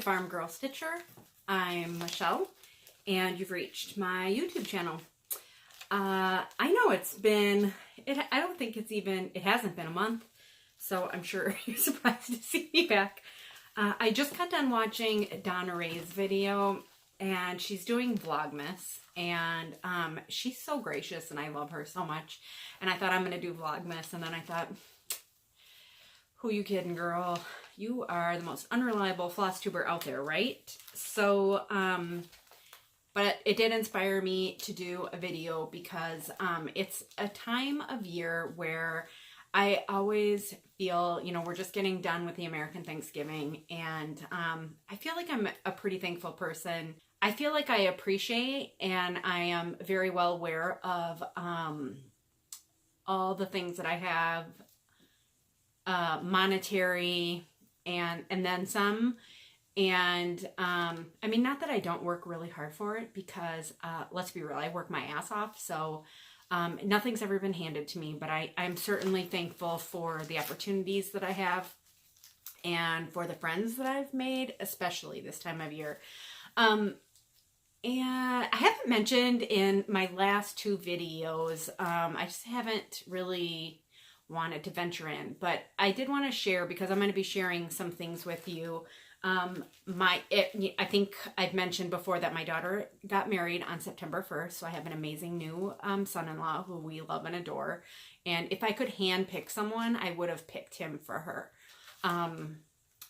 to Farm Girl Stitcher. I'm Michelle, and you've reached my YouTube channel. I know it's been, I don't think it hasn't been a month, so I'm sure you're surprised to see me back. I just got done watching Donna Ray's video, and she's doing Vlogmas, and she's so gracious, and I love her so much, and I thought I'm going to do Vlogmas, and then I thought, who you kidding, girl? You are the most unreliable floss tuber out there, right? So, but it did inspire me to do a video because it's a time of year where I always feel, you know, we're just getting done with the American Thanksgiving, and I feel like I'm a pretty thankful person. I feel like I appreciate, and I am very well aware of all the things that I have, monetary and then some. And I mean, not that I don't work really hard for it, because let's be real, I work my ass off, so nothing's ever been handed to me, but I'm certainly thankful for the opportunities that I have and for the friends that I've made, especially this time of year. And I haven't mentioned in my last two videos, I just haven't really wanted to venture in, but I did want to share, because I'm going to be sharing some things with you. I think I've mentioned before that my daughter got married on September 1st, so I have an amazing new son-in-law who we love and adore, and if I could hand pick someone, I would have picked him for her.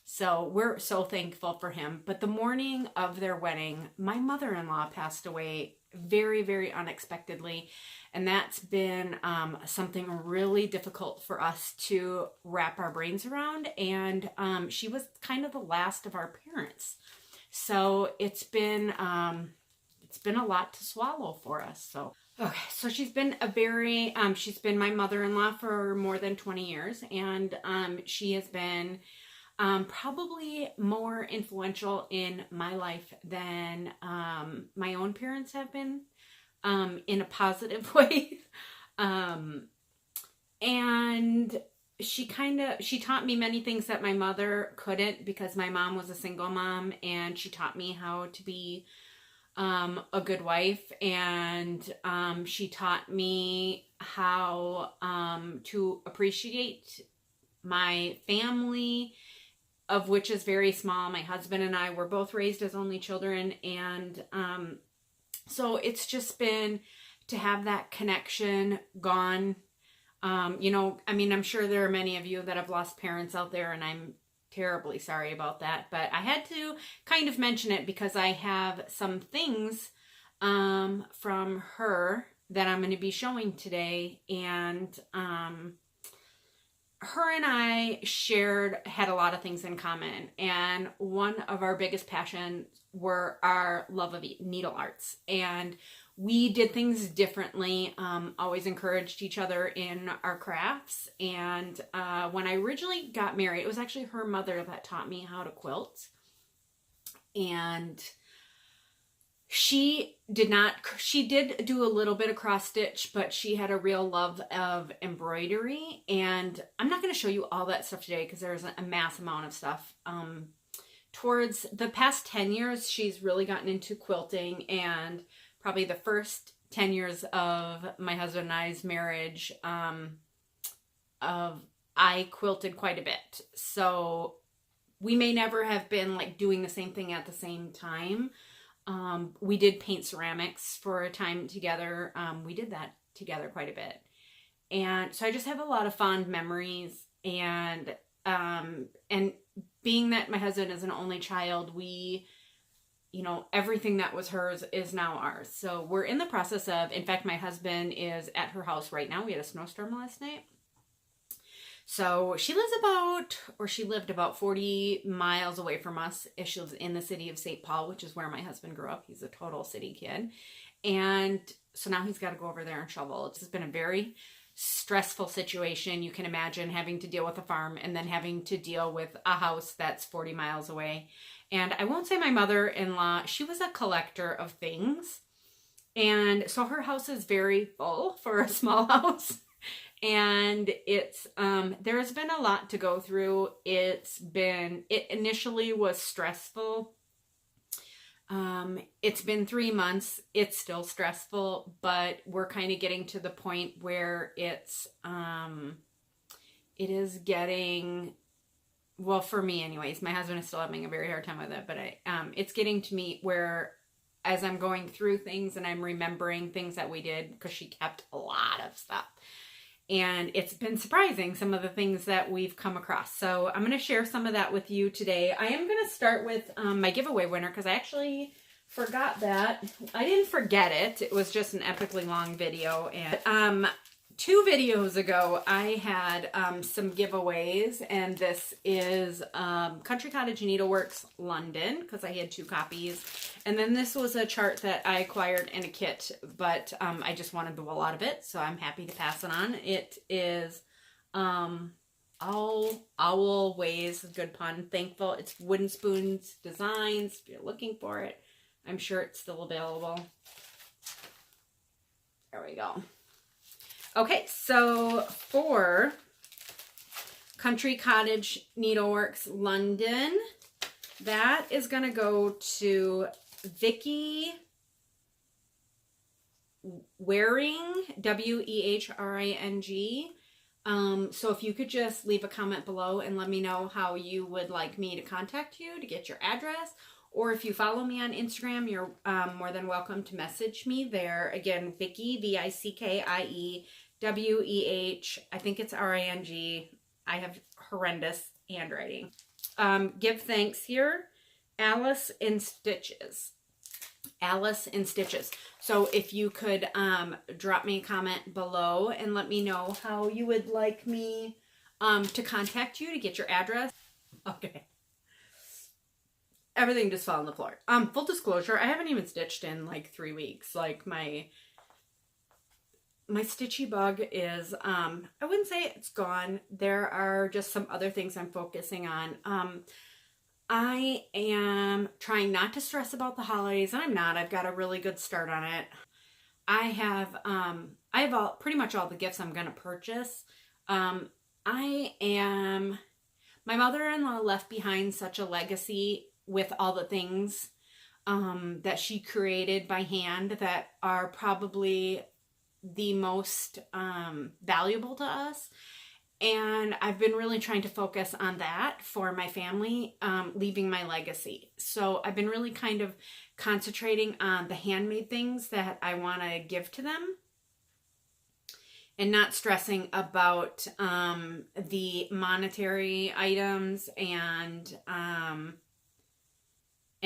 So we're so thankful for him. But the morning of their wedding, my mother-in-law passed away very, very unexpectedly. And that's been something really difficult for us to wrap our brains around. And she was kind of the last of our parents. So it's been a lot to swallow for us. So, okay, so she's been she's been my mother-in-law for more than 20 years. And she has been probably more influential in my life than my own parents have been, in a positive way. And she taught me many things that my mother couldn't, because my mom was a single mom, and she taught me how to be a good wife, and she taught me how to appreciate my family, of which is very small. My husband and I were both raised as only children, and so it's just been to have that connection gone. You know, I mean, I'm sure there are many of you that have lost parents out there, and I'm terribly sorry about that, but I had to kind of mention it because I have some things from her that I'm going to be showing today, and her and I had a lot of things in common, and one of our biggest passions were our love of needle arts, and we did things differently, always encouraged each other in our crafts. And when I originally got married, it was actually her mother that taught me how to quilt, and she did do a little bit of cross stitch, but she had a real love of embroidery. And I'm not going to show you all that stuff today, because there's a mass amount of stuff. Towards the past 10 years, she's really gotten into quilting, and probably the first 10 years of my husband and I's marriage, I quilted quite a bit. So we may never have been like doing the same thing at the same time. We did paint ceramics for a time together. We did that together quite a bit. And so I just have a lot of fond memories, and being that my husband is an only child, you know, everything that was hers is now ours. So we're in the process of, in fact, my husband is at her house right now. We had a snowstorm last night. So she lived about 40 miles away from us. She lives in the city of St. Paul, which is where my husband grew up. He's a total city kid. And so now he's got to go over there and shovel. It's been a very stressful situation. You can imagine having to deal with a farm and then having to deal with a house that's 40 miles away. And I won't say my mother-in-law, she was a collector of things. And so her house is very full for a small house. And it's, there's been a lot to go through. It initially was stressful. It's been 3 months. It's still stressful, but we're kind of getting to the point where it is getting, well, for me anyways, my husband is still having a very hard time with it, but it's getting to me where as I'm going through things and I'm remembering things that we did, because she kept a lot of stuff. And it's been surprising, some of the things that we've come across. So I'm going to share some of that with you today. I am going to start with my giveaway winner, because I actually forgot that. I didn't forget it. It was just an epically long video. And 2 videos ago, I had some giveaways. And this is Country Cottage Needleworks London, because I had 2 copies. And then this was a chart that I acquired in a kit, but I just wanted a lot of it, so I'm happy to pass it on. It is Owl Ways, good pun, Thankful. It's Wooden Spoons Designs. If you're looking for it, I'm sure it's still available. There we go. Okay, so for Country Cottage Needleworks London, that is going to go to Vicky Wehring, W-E-H-R-I-N-G. So if you could just leave a comment below and let me know how you would like me to contact you to get your address, or if you follow me on Instagram, you're more than welcome to message me there. Again, Vicky, V-I-C-K-I-E, W-E-H, I think it's R-I-N-G. I have horrendous handwriting. Give thanks here. Alice in Stitches. Alice in Stitches. So if you could drop me a comment below and let me know how you would like me to contact you to get your address. Okay. Everything just fell on the floor. Full disclosure, I haven't even stitched in like 3 weeks. Like my stitchy bug is, I wouldn't say it's gone. There are just some other things I'm focusing on. I am trying not to stress about the holidays, and I'm not. I've got a really good start on it. I have pretty much all the gifts I'm going to purchase. My mother-in-law left behind such a legacy with all the things that she created by hand that are probably the most valuable to us. And I've been really trying to focus on that for my family, leaving my legacy. So I've been really kind of concentrating on the handmade things that I want to give to them, and not stressing about the monetary items and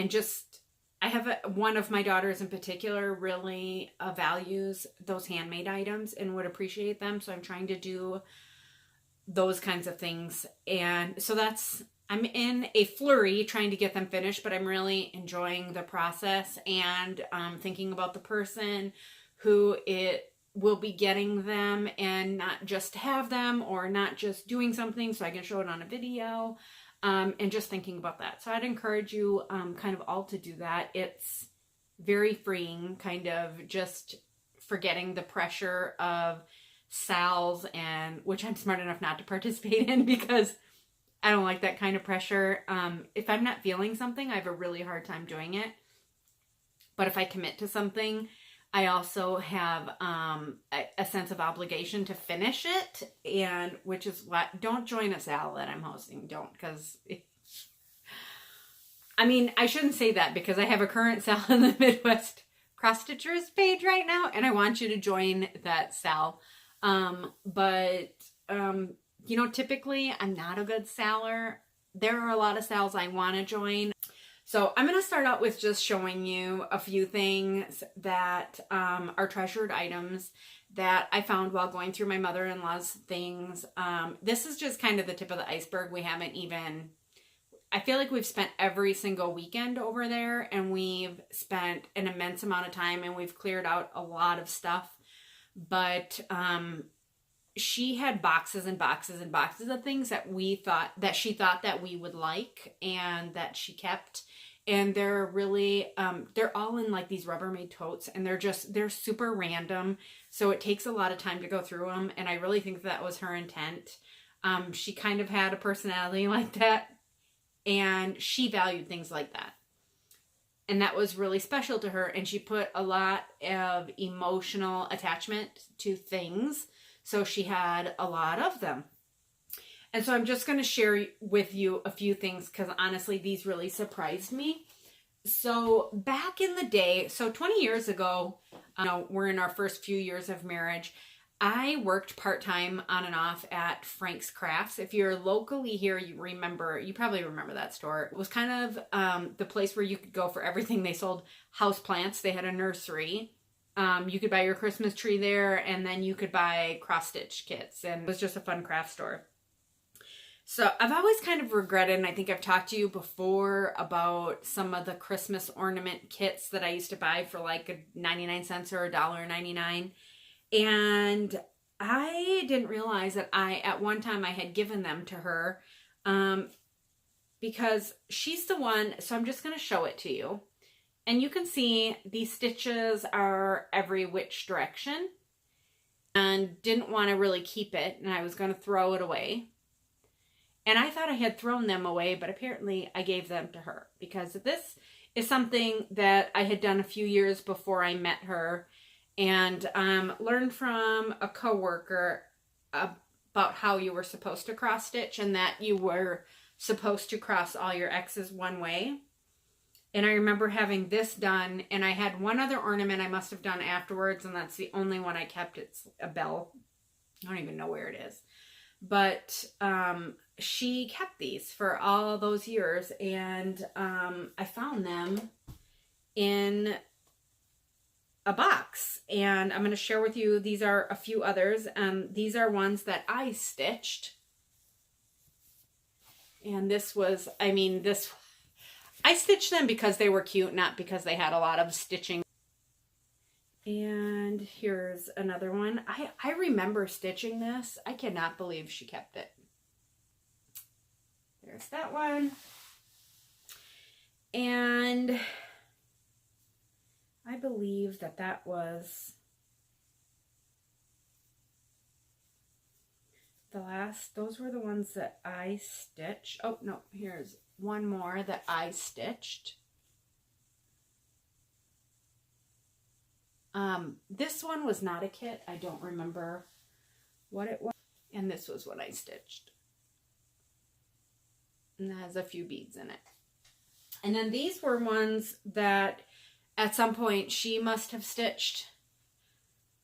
just, I have one of my daughters in particular really values those handmade items and would appreciate them. So I'm trying to do those kinds of things. And so I'm in a flurry trying to get them finished, but I'm really enjoying the process and thinking about the person who it will be getting them, and not just have them, or not just doing something so I can show it on a video, and just thinking about that. So I'd encourage you kind of all to do that. It's very freeing, kind of just forgetting the pressure of sales, and which I'm smart enough not to participate in, because I don't like that kind of pressure. If I'm not feeling something, I have a really hard time doing it. But if I commit to something, I also have a sense of obligation to finish it, and which is what, don't join a sale that I'm hosting. Don't, because I mean, I shouldn't say that, because I have a current sale in the Midwest Cross Stitchers page right now, and I want you to join that sale. You know, typically I'm not a good seller. There are a lot of sales I want to join. So I'm going to start out with just showing you a few things that are treasured items that I found while going through my mother-in-law's things. This is just kind of the tip of the iceberg. We haven't even, I feel like we've spent every single weekend over there, and we've spent an immense amount of time, and we've cleared out a lot of stuff. But she had boxes and boxes and boxes of things that she thought that we would like, and that she kept. and they're really, they're all in like these Rubbermaid totes, and they're super random. So it takes a lot of time to go through them. And I really think that was her intent. She kind of had a personality like that, and she valued things like that. And that was really special to her. And she put a lot of emotional attachment to things. So she had a lot of them. And so I'm just going to share with you a few things, because honestly, these really surprised me. So back in the day, so 20 years ago, we're in our first few years of marriage, I worked part-time on and off at Frank's Crafts. If you're locally here, you probably remember that store. It was kind of the place where you could go for everything. They sold house plants. They had a nursery. You could buy your Christmas tree there, and then you could buy cross-stitch kits. And it was just a fun craft store. So I've always kind of regretted, and I think I've talked to you before about some of the Christmas ornament kits that I used to buy for like 99 cents or $1.99. And I didn't realize that at one time I had given them to her, because she's the one. So I'm just going to show it to you. And you can see these stitches are every which direction, and didn't want to really keep it. And I was going to throw it away. And I thought I had thrown them away, but apparently I gave them to her, because this is something that I had done a few years before I met her, and learned from a coworker about how you were supposed to cross stitch, and that you were supposed to cross all your X's one way. And I remember having this done, and I had one other ornament I must have done afterwards, and that's the only one I kept. It's a bell. I don't even know where it is. But she kept these for all those years, and I found them in a box, and I'm going to share with you. These are a few others. These are ones that I stitched, and I stitched them because they were cute, not because they had a lot of stitching. And here's another one. I remember stitching this. I cannot believe she kept it. There's that one. And I believe that was the last. Those were the ones that I stitched. Oh, no, here's one more that I stitched. This one was not a kit. I don't remember what it was. And this was what I stitched. And that has a few beads in it. And then these were ones that at some point she must have stitched.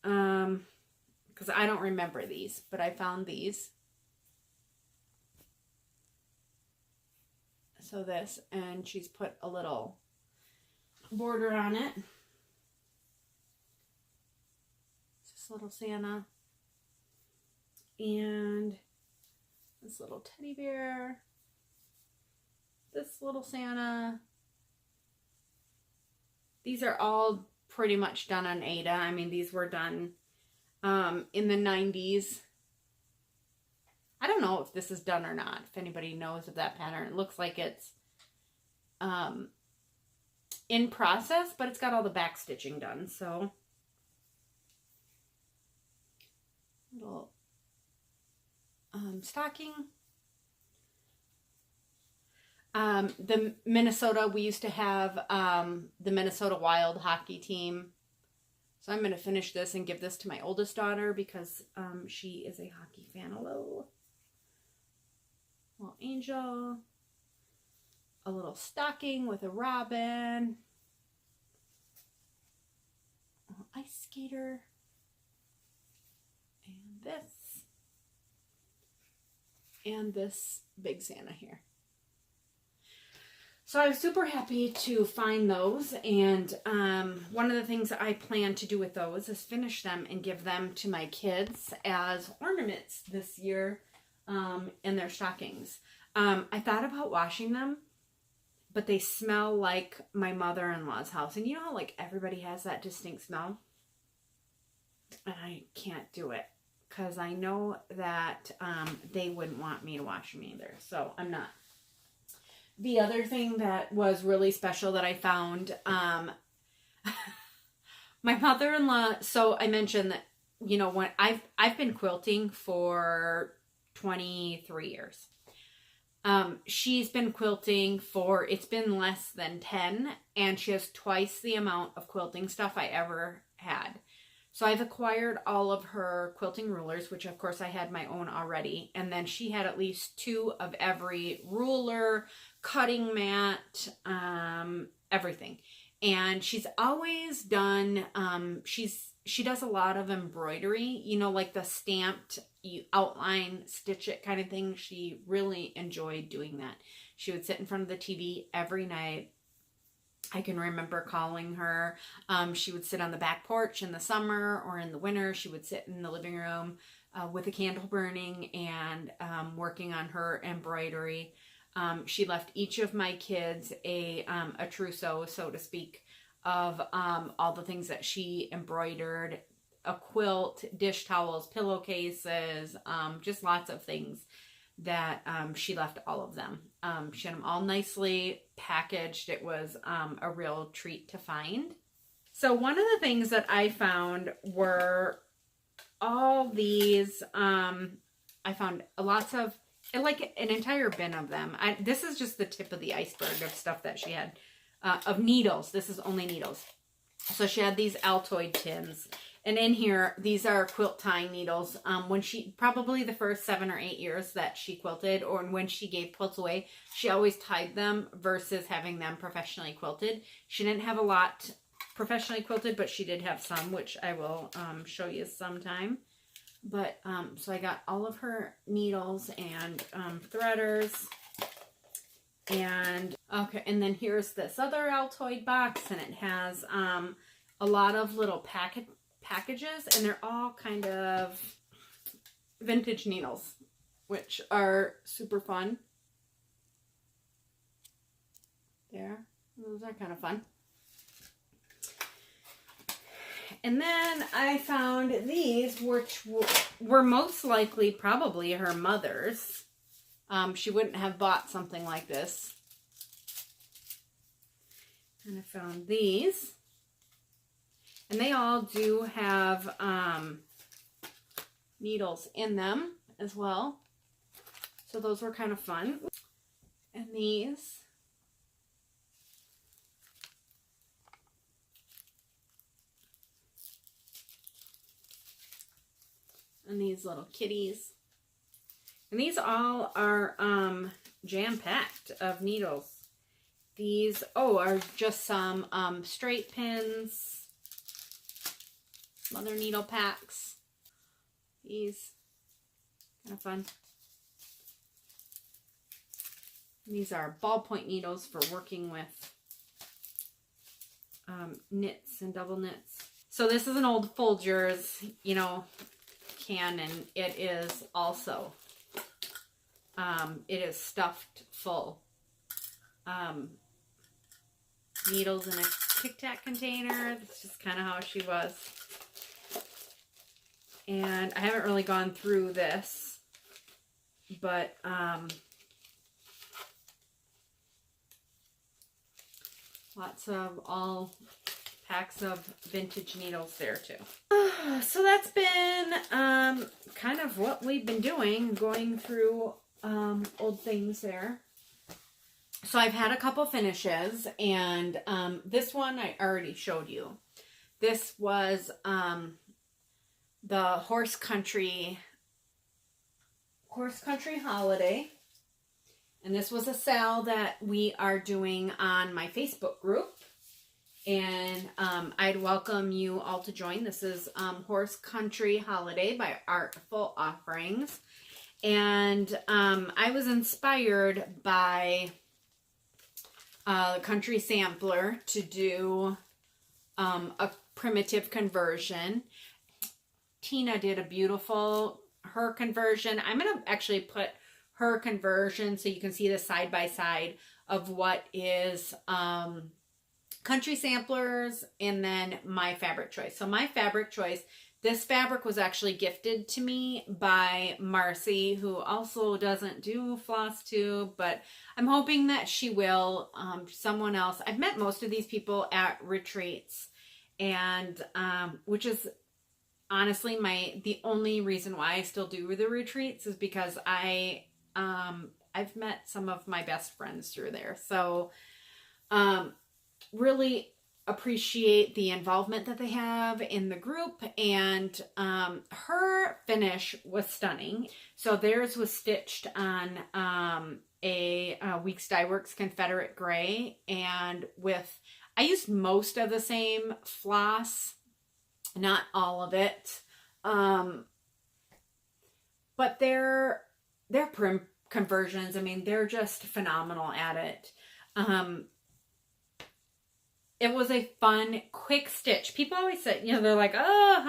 Because I don't remember these, but I found these. So this, and she's put a little border on it. Little Santa, and this little teddy bear, this little Santa. These are all pretty much done on Ada. I mean, these were done in the 90s. I don't know if this is done or not, if anybody knows of that pattern. It looks like it's in process, but it's got all the back stitching done, so little stocking. The Minnesota, we used to have the Minnesota Wild hockey team. So I'm going to finish this and give this to my oldest daughter, because she is a hockey fan. Hello. Little angel. A little stocking with a robin. A little ice skater. And this big Santa here. So I was super happy to find those, and one of the things I plan to do with those is finish them and give them to my kids as ornaments this year in their stockings. I thought about washing them, but they smell like my mother-in-law's house, and you know how like everybody has that distinct smell? And I can't do it, because I know that they wouldn't want me to wash them either. So I'm not the other thing that was really special that I found, my mother-in-law, so I mentioned that, you know, when I've been quilting for 23 years. She's been quilting for, it's been less than 10, and she has twice the amount of quilting stuff I ever had. So I've acquired all of her quilting rulers, which of course I had my own already. And then she had at least 2 of every ruler, cutting mat, everything. And she's always done, she does a lot of embroidery, you know, like the stamped, you outline, stitch it kind of thing. She really enjoyed doing that. She would sit in front of the TV every night. I can remember calling her. She would sit on the back porch in the summer, or in the winter, she would sit in the living room with a candle burning and working on her embroidery. She left each of my kids a trousseau, so to speak, of all the things that she embroidered, a quilt, dish towels, pillowcases, just lots of things that she left all of them. She had them all nicely packaged. It was a real treat to find. So one of the things that I found were all these, I found lots of, like an entire bin of them. This is just the tip of the iceberg of stuff that she had, of needles. This is only needles. So she had these Altoid tins. And in here, these are quilt tying needles. When she, probably the first 7 or 8 years that she quilted, or when she gave quilts away, she always tied them versus having them professionally quilted. She didn't have a lot professionally quilted, but she did have some, which I will show you sometime. But, so I got all of her needles and threaders. And, okay, and then here's this other Altoid box, and it has a lot of little packages, and they're all kind of vintage needles, which are super fun. There, those are kind of fun. And then I found these, which were most likely probably her mother's. She wouldn't have bought something like this. And I found these. And they all do have needles in them as well. So those were kind of fun. And these. And these little kitties. And these all are jam-packed of needles. These, are just some straight pins. Some other needle packs. These, kind of fun. And these are ballpoint needles for working with knits and double knits. So this is an old Folgers, you know, can, and it is also, it is stuffed full. Needles in a Tic Tac container. That's just kind of how she was. And I haven't really gone through this, but lots of all packs of vintage needles there too. So that's been kind of what we've been doing, going through old things there. So I've had a couple finishes, and this one I already showed you. This was the Horse Country Holiday. And this was a sale that we are doing on my Facebook group. And I'd welcome you all to join. This is Horse Country Holiday by Artful Offerings. And I was inspired by the Country Sampler to do a primitive conversion. Tina did a beautiful, her conversion. I'm going to actually put her conversion so you can see the side by side of what is Country Samplers and then my fabric choice. So my fabric choice, This fabric was actually gifted to me by Marcy, who also doesn't do Flosstube, but I'm hoping that she will. Someone else. I've met most of these people at retreats, and which is honestly the only reason why I still do the retreats is because I've met some of my best friends through there. So really appreciate the involvement that they have in the group, and her finish was stunning. So theirs was stitched on a Weeks Dye Works Confederate Gray, and I used most of the same floss, not all of it, but their prim conversions, I mean, they're just phenomenal at it. It was a fun, quick stitch. People always say, they're like, oh,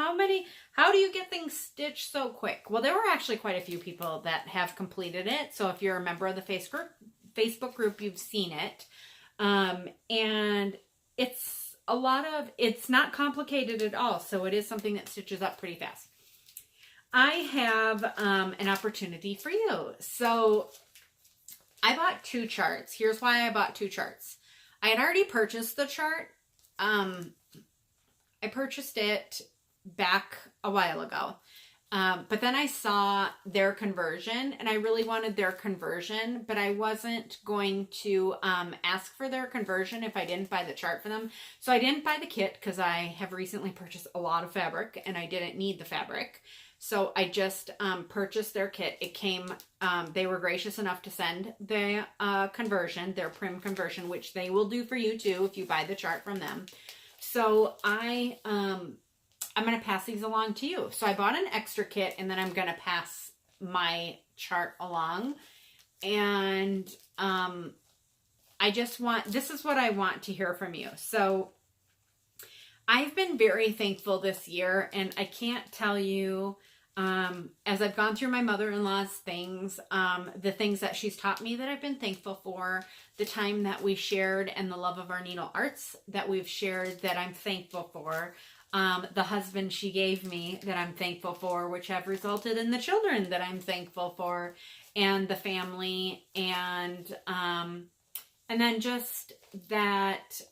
how do you get things stitched so quick? Well, there were actually quite a few people that have completed it. So if you're a member of the Facebook group, you've seen it. And it's not complicated at all. So it is something that stitches up pretty fast. I have an opportunity for you. So I bought 2 charts. Here's why I bought 2 charts. I had already purchased the chart. I purchased it back a while ago. But then I saw their conversion, and I really wanted their conversion, but I wasn't going to ask for their conversion if I didn't buy the chart for them. So I didn't buy the kit because I have recently purchased a lot of fabric, and I didn't need the fabric. So I just purchased their kit. It came, they were gracious enough to send the conversion, their prim conversion, which they will do for you too if you buy the chart from them. So I'm going to pass these along to you. So I bought an extra kit, and then I'm going to pass my chart along. And this is what I want to hear from you. So I've been very thankful this year, and I can't tell you, as I've gone through my mother-in-law's things, the things that she's taught me that I've been thankful for, the time that we shared, and the love of our needle arts that we've shared that I'm thankful for, the husband she gave me that I'm thankful for, which have resulted in the children that I'm thankful for, and the family, and then just that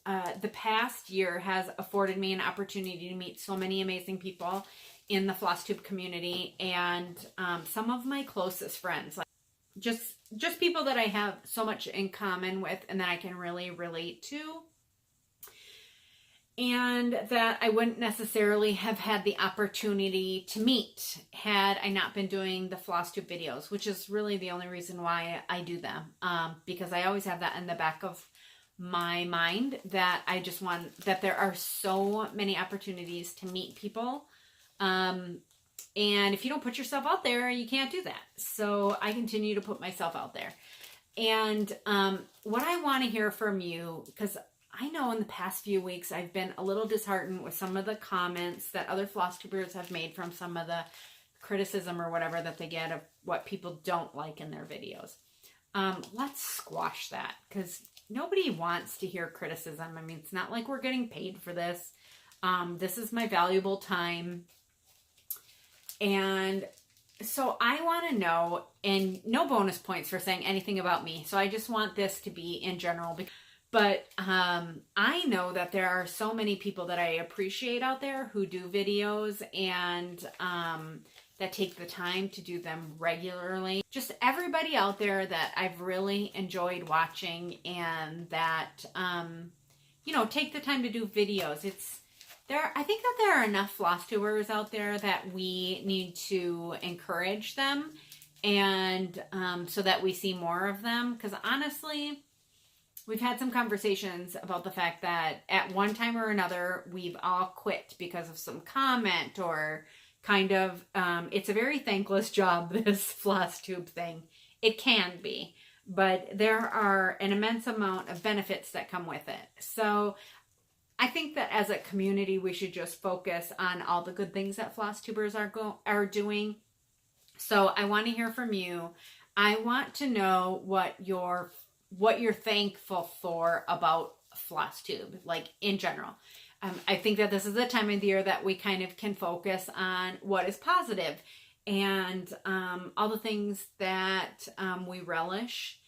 the past year has afforded me an opportunity to meet so many amazing people in the Flosstube community, and some of my closest friends, like just people that I have so much in common with and that I can really relate to, and that I wouldn't necessarily have had the opportunity to meet had I not been doing the Flosstube videos, which is really the only reason why I do them, because I always have that in the back of my mind that I just want, that there are so many opportunities to meet people. And if you don't put yourself out there, you can't do that. So I continue to put myself out there. And what I want to hear from you, because I know in the past few weeks I've been a little disheartened with some of the comments that other Flosstubers have made from some of the criticism or whatever that they get of what people don't like in their videos. Let's squash that, because nobody wants to hear criticism. I mean, it's not like we're getting paid for this. This is my valuable time. And so I want to know, and no bonus points for saying anything about me. So I just want this to be in general. But I know that there are so many people that I appreciate out there who do videos and that take the time to do them regularly. Just everybody out there that I've really enjoyed watching, and that, take the time to do videos. I think that there are enough Flosstubers out there that we need to encourage them, and so that we see more of them. Because honestly, we've had some conversations about the fact that at one time or another, we've all quit because of some comment or kind of, it's a very thankless job, this Flosstube thing. It can be, but there are an immense amount of benefits that come with it. So I think that as a community, we should just focus on all the good things that Flosstubers are doing. So I want to hear from you. I want to know what you're thankful for about Flosstube, like in general. I think that this is the time of the year that we kind of can focus on what is positive and all the things that we relish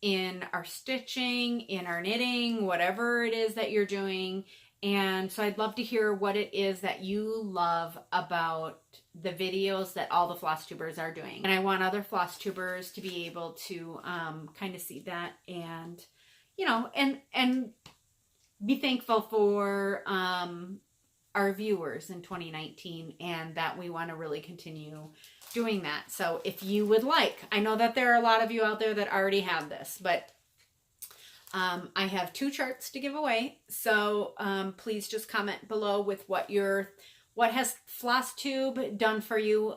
in our stitching, in our knitting, whatever it is that you're doing. And so I'd love to hear what it is that you love about the videos that all the Flosstubers are doing. And I want other Flosstubers to be able to kind of see that and, you know, and be thankful for our viewers in 2019 and that we want to really continue doing that. So if you would like, I know that there are a lot of you out there that already have this, but I have 2 charts to give away. So please just comment below with what has Flosstube done for you,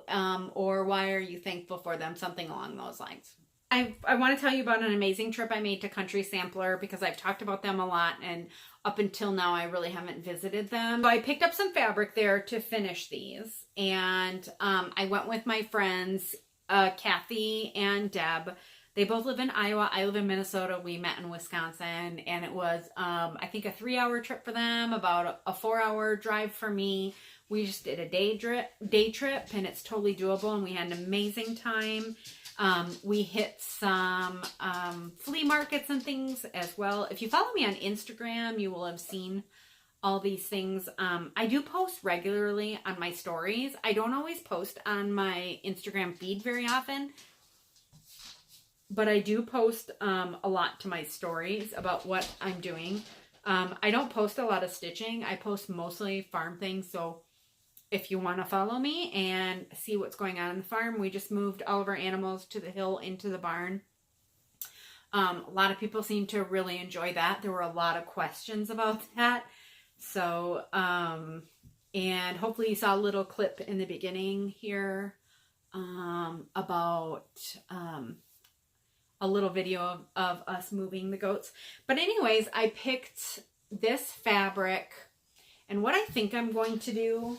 or why are you thankful for them, something along those lines. I want to tell you about an amazing trip I made to Country Sampler because I've talked about them a lot, and up until now I really haven't visited them. So I picked up some fabric there to finish these, and I went with my friends Kathy and Deb. They both live in Iowa. I live in Minnesota. We met in Wisconsin, and it was I think a 3-hour trip for them, about a 4-hour drive for me. We just did a day trip, and it's totally doable, and we had an amazing time. We hit some flea markets and things as well. If you follow me on Instagram, you will have seen all these things. I do post regularly on my stories. I don't always post on my Instagram feed very often, but I do post a lot to my stories about what I'm doing. I don't post a lot of stitching. I post mostly farm things, so if you want to follow me and see what's going on the farm, we just moved all of our animals to the hill into the barn. A lot of people seem to really enjoy that. There were a lot of questions about that. So, and hopefully you saw a little clip in the beginning here about a little video of us moving the goats. But anyways, I picked this fabric. And what I think I'm going to do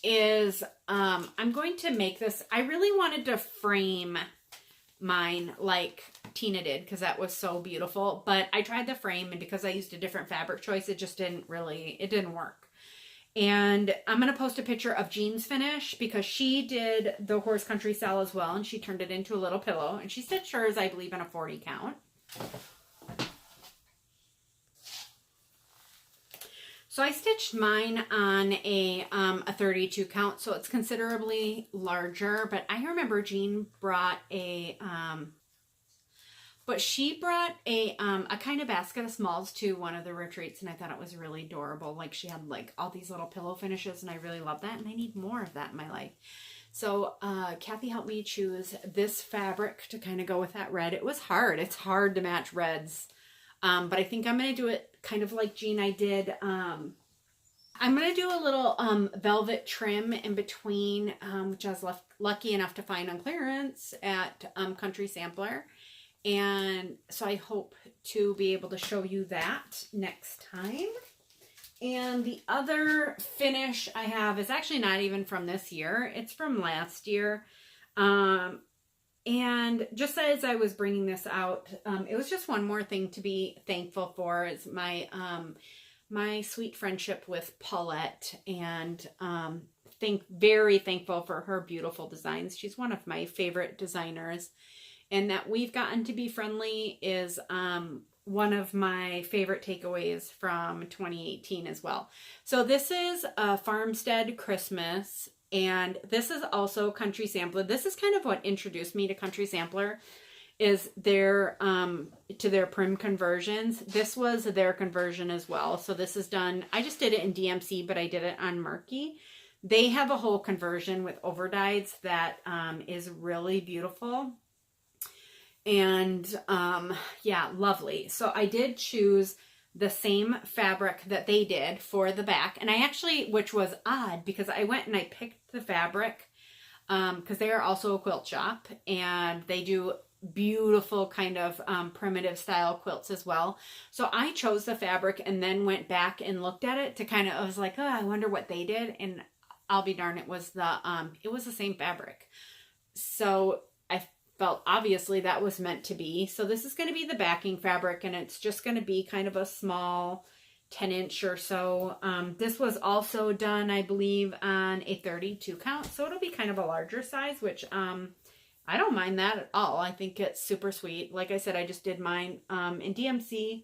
is I'm going to make this. I really wanted to frame mine like Tina did because that was so beautiful. But I tried the frame, and because I used a different fabric choice, it just didn't work. And I'm going to post a picture of Jean's finish because she did the horse country style as well, and she turned it into a little pillow. And she stitched hers, I believe, in a 40 count. So I stitched mine on a 32 count, so it's considerably larger. But I remember Jean brought a kind of basket of smalls to one of the retreats, and I thought it was really adorable. Like, she had like all these little pillow finishes, and I really love that, and I need more of that in my life. So Kathy helped me choose this fabric to kind of go with that red. It was hard. It's hard to match reds. But I think I'm going to do it kind of like Jean I did. I'm going to do a little velvet trim in between, which I was lucky enough to find on clearance at Country Sampler. And so I hope to be able to show you that next time. And the other finish I have is actually not even from this year. It's from last year. And just as I was bringing this out, it was just one more thing to be thankful for is my my sweet friendship with Paulette, and very thankful for her beautiful designs. She's one of my favorite designers, and that we've gotten to be friendly is one of my favorite takeaways from 2018 as well. So this is a Farmstead Christmas. And this is also Country Sampler. This is kind of what introduced me to Country Sampler, is their to their Prim conversions. This was their conversion as well. So this is done. I just did it in DMC, but I did it on Murky. They have a whole conversion with overdyes that is really beautiful. And yeah, lovely. So I did choose the same fabric that they did for the back. And I actually, which was odd because I went and I picked the fabric because they are also a quilt shop and they do beautiful kind of primitive style quilts as well. So I chose the fabric and then went back and looked at it to kind of, I was like, oh, I wonder what they did. And I'll be darned, it was the same fabric. So I felt obviously that was meant to be. So this is going to be the backing fabric, and it's just going to be kind of a small 10-inch or so. This was also done, I believe, on a 32 count, so it'll be kind of a larger size, which I don't mind that at all. I think it's super sweet. Like I said, I just did mine in DMC,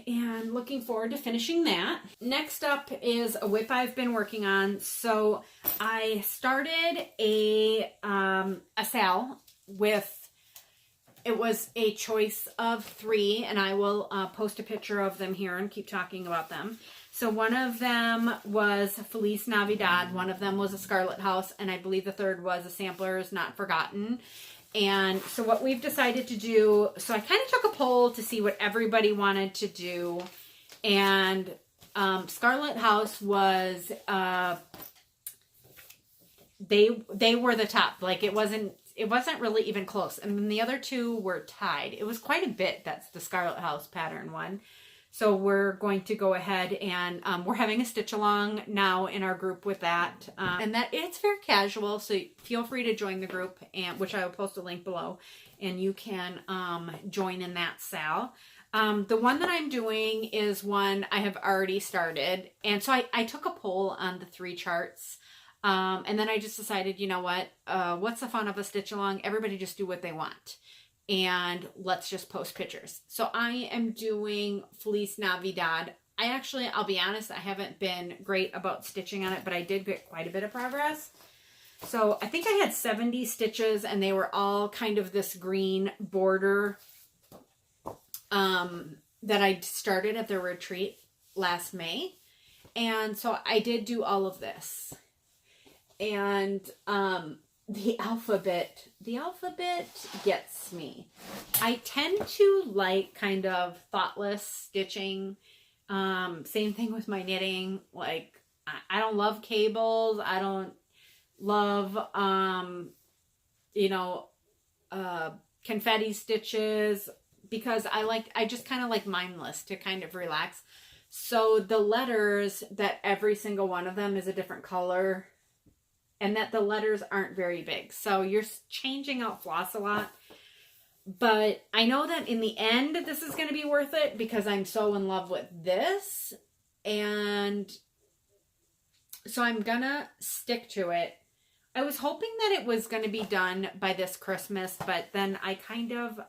and looking forward to finishing that. Next up is a whip I've been working on. So I started a sale with, it was a choice of 3, and I will post a picture of them here and keep talking about them. So one of them was Feliz Navidad, one of them was a Scarlet House, and I believe the third was a Sampler's Not Forgotten. And so what we've decided to do, so I kind of took a poll to see what everybody wanted to do, and Scarlet House was, they were the top. Like, it wasn't really even close. And then the other 2 were tied. It was quite a bit. That's the Scarlet House pattern one. So we're going to go ahead and we're having a stitch along now in our group with that. And that it's very casual, so feel free to join the group, and which I will post a link below, and you can join in that sale. The one that I'm doing is one I have already started. And so I took a poll on the 3 charts. And then I just decided, you know what, what's the fun of a stitch along? Everybody just do what they want. And let's just post pictures. So I am doing Feliz Navidad. I'll be honest, I haven't been great about stitching on it, but I did get quite a bit of progress. So I think I had 70 stitches, and they were all kind of this green border that I started at the retreat last May. And so I did do all of this. And the alphabet gets me. I tend to like kind of thoughtless stitching. Same thing with my knitting. Like, I don't love cables. I don't love, confetti stitches, because I just kind of like mindless to kind of relax. So the letters, that every single one of them is a different color, and that the letters aren't very big. So you're changing out floss a lot. But I know that in the end, this is going to be worth it, because I'm so in love with this. And so I'm going to stick to it. I was hoping that it was going to be done by this Christmas, but then I kind of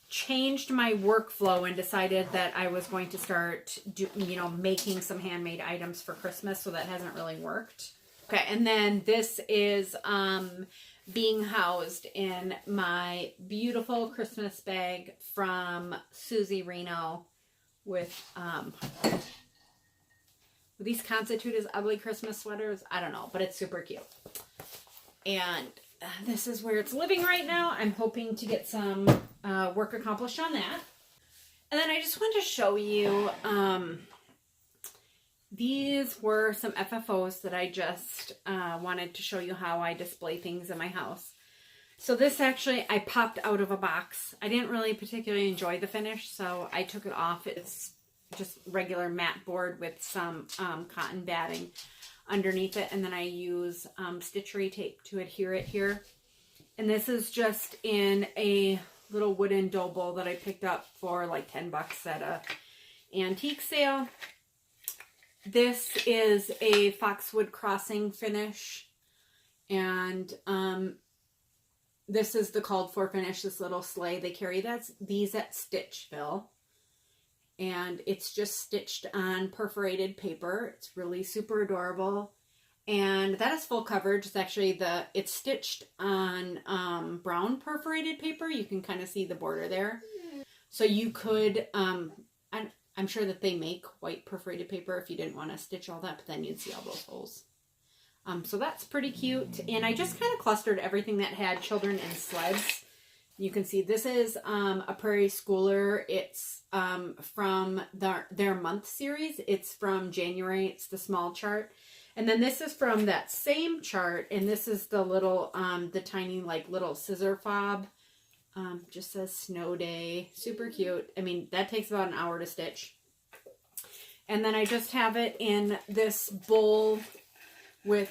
changed my workflow and decided that I was going to start making some handmade items for Christmas, so that hasn't really worked. Okay, and then this is being housed in my beautiful Christmas bag from Susie Reno with these constitute as ugly Christmas sweaters. I don't know, but it's super cute. And this is where it's living right now. I'm hoping to get some work accomplished on that. And then I just wanted to show you, these were some FFOs that I just wanted to show you how I display things in my house. So this actually, I popped out of a box. I didn't really particularly enjoy the finish, so I took it off. It's just regular matte board with some cotton batting underneath it, and then I use stitchery tape to adhere it here. And this is just in a little wooden dough bowl that I picked up for like 10 bucks at a antique sale. This is a Foxwood Crossing finish, and this is the called for finish, this little sleigh. They carry these at Stitchville, and it's just stitched on perforated paper. It's really super adorable, and that is full coverage. It's actually it's stitched on brown perforated paper. You can kind of see the border there. So you could, I'm sure that they make white perforated paper if you didn't want to stitch all that, but then you'd see all those holes. So that's pretty cute. And I just kind of clustered everything that had children and sleds. You can see this is a Prairie Schooler. It's from their month series. It's from January. It's the small chart. And then this is from that same chart. And this is the little, the tiny like little scissor fob. Just says snow day. Super cute. I mean, that takes about an hour to stitch. And then I just have it in this bowl with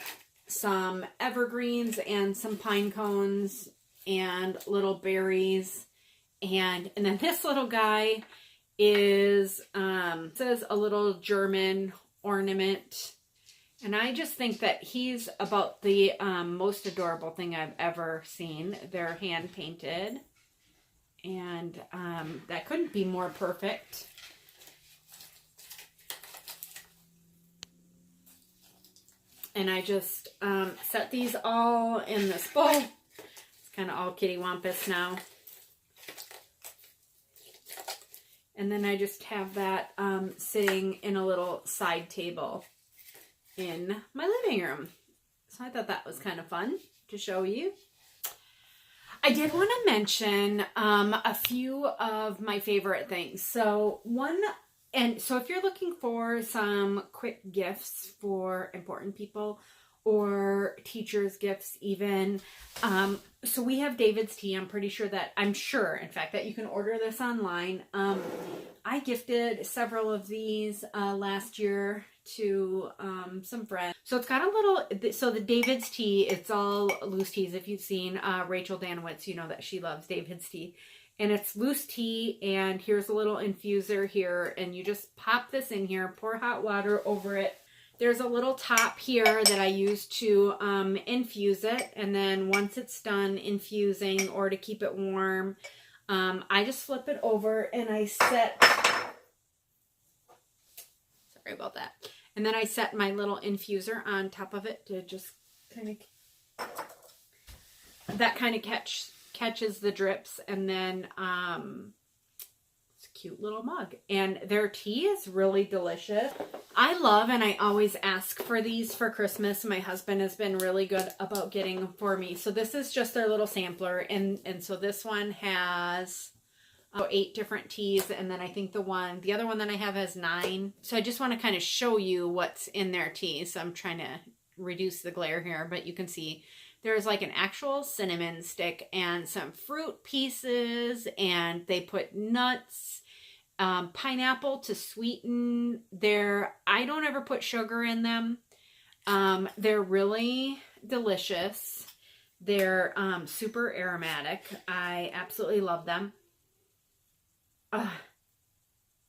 some evergreens and some pine cones and little berries. And then this little guy is, says a little German ornament. And I just think that he's about the most adorable thing I've ever seen. They're hand painted. And that couldn't be more perfect. And I just set these all in this bowl. It's kind of all kitty wampus now. And then I just have that sitting in a little side table in my living room. So I thought that was kind of fun to show you. I did want to mention a few of my favorite things. So if you're looking for some quick gifts for important people or teachers' gifts even, so we have David's tea. I'm sure, in fact, that you can order this online. I gifted several of these last year to some friends. So it's got a little, so the David's tea, it's all loose teas. If you've seen Rachel Danowitz, you know that she loves David's tea. And it's loose tea, and here's a little infuser here, and you just pop this in here, pour hot water over it. There's a little top here that I use to infuse it, and then once it's done infusing or to keep it warm, I just flip it over and I set, sorry about that, and then I set my little infuser on top of it to just kind of, that kind of catches the drips, and then it's a cute little mug, and their tea is really delicious. I love, and I always ask for these for Christmas. My husband has been really good about getting them for me. So this is just their little sampler, and so this one has 8 different teas, and then I think the other one that I have has 9. So I just want to kind of show you what's in their tea. So I'm trying to reduce the glare here, but you can see there's like an actual cinnamon stick and some fruit pieces, and they put nuts, pineapple to sweeten I don't ever put sugar in them. They're really delicious. They're super aromatic. I absolutely love them.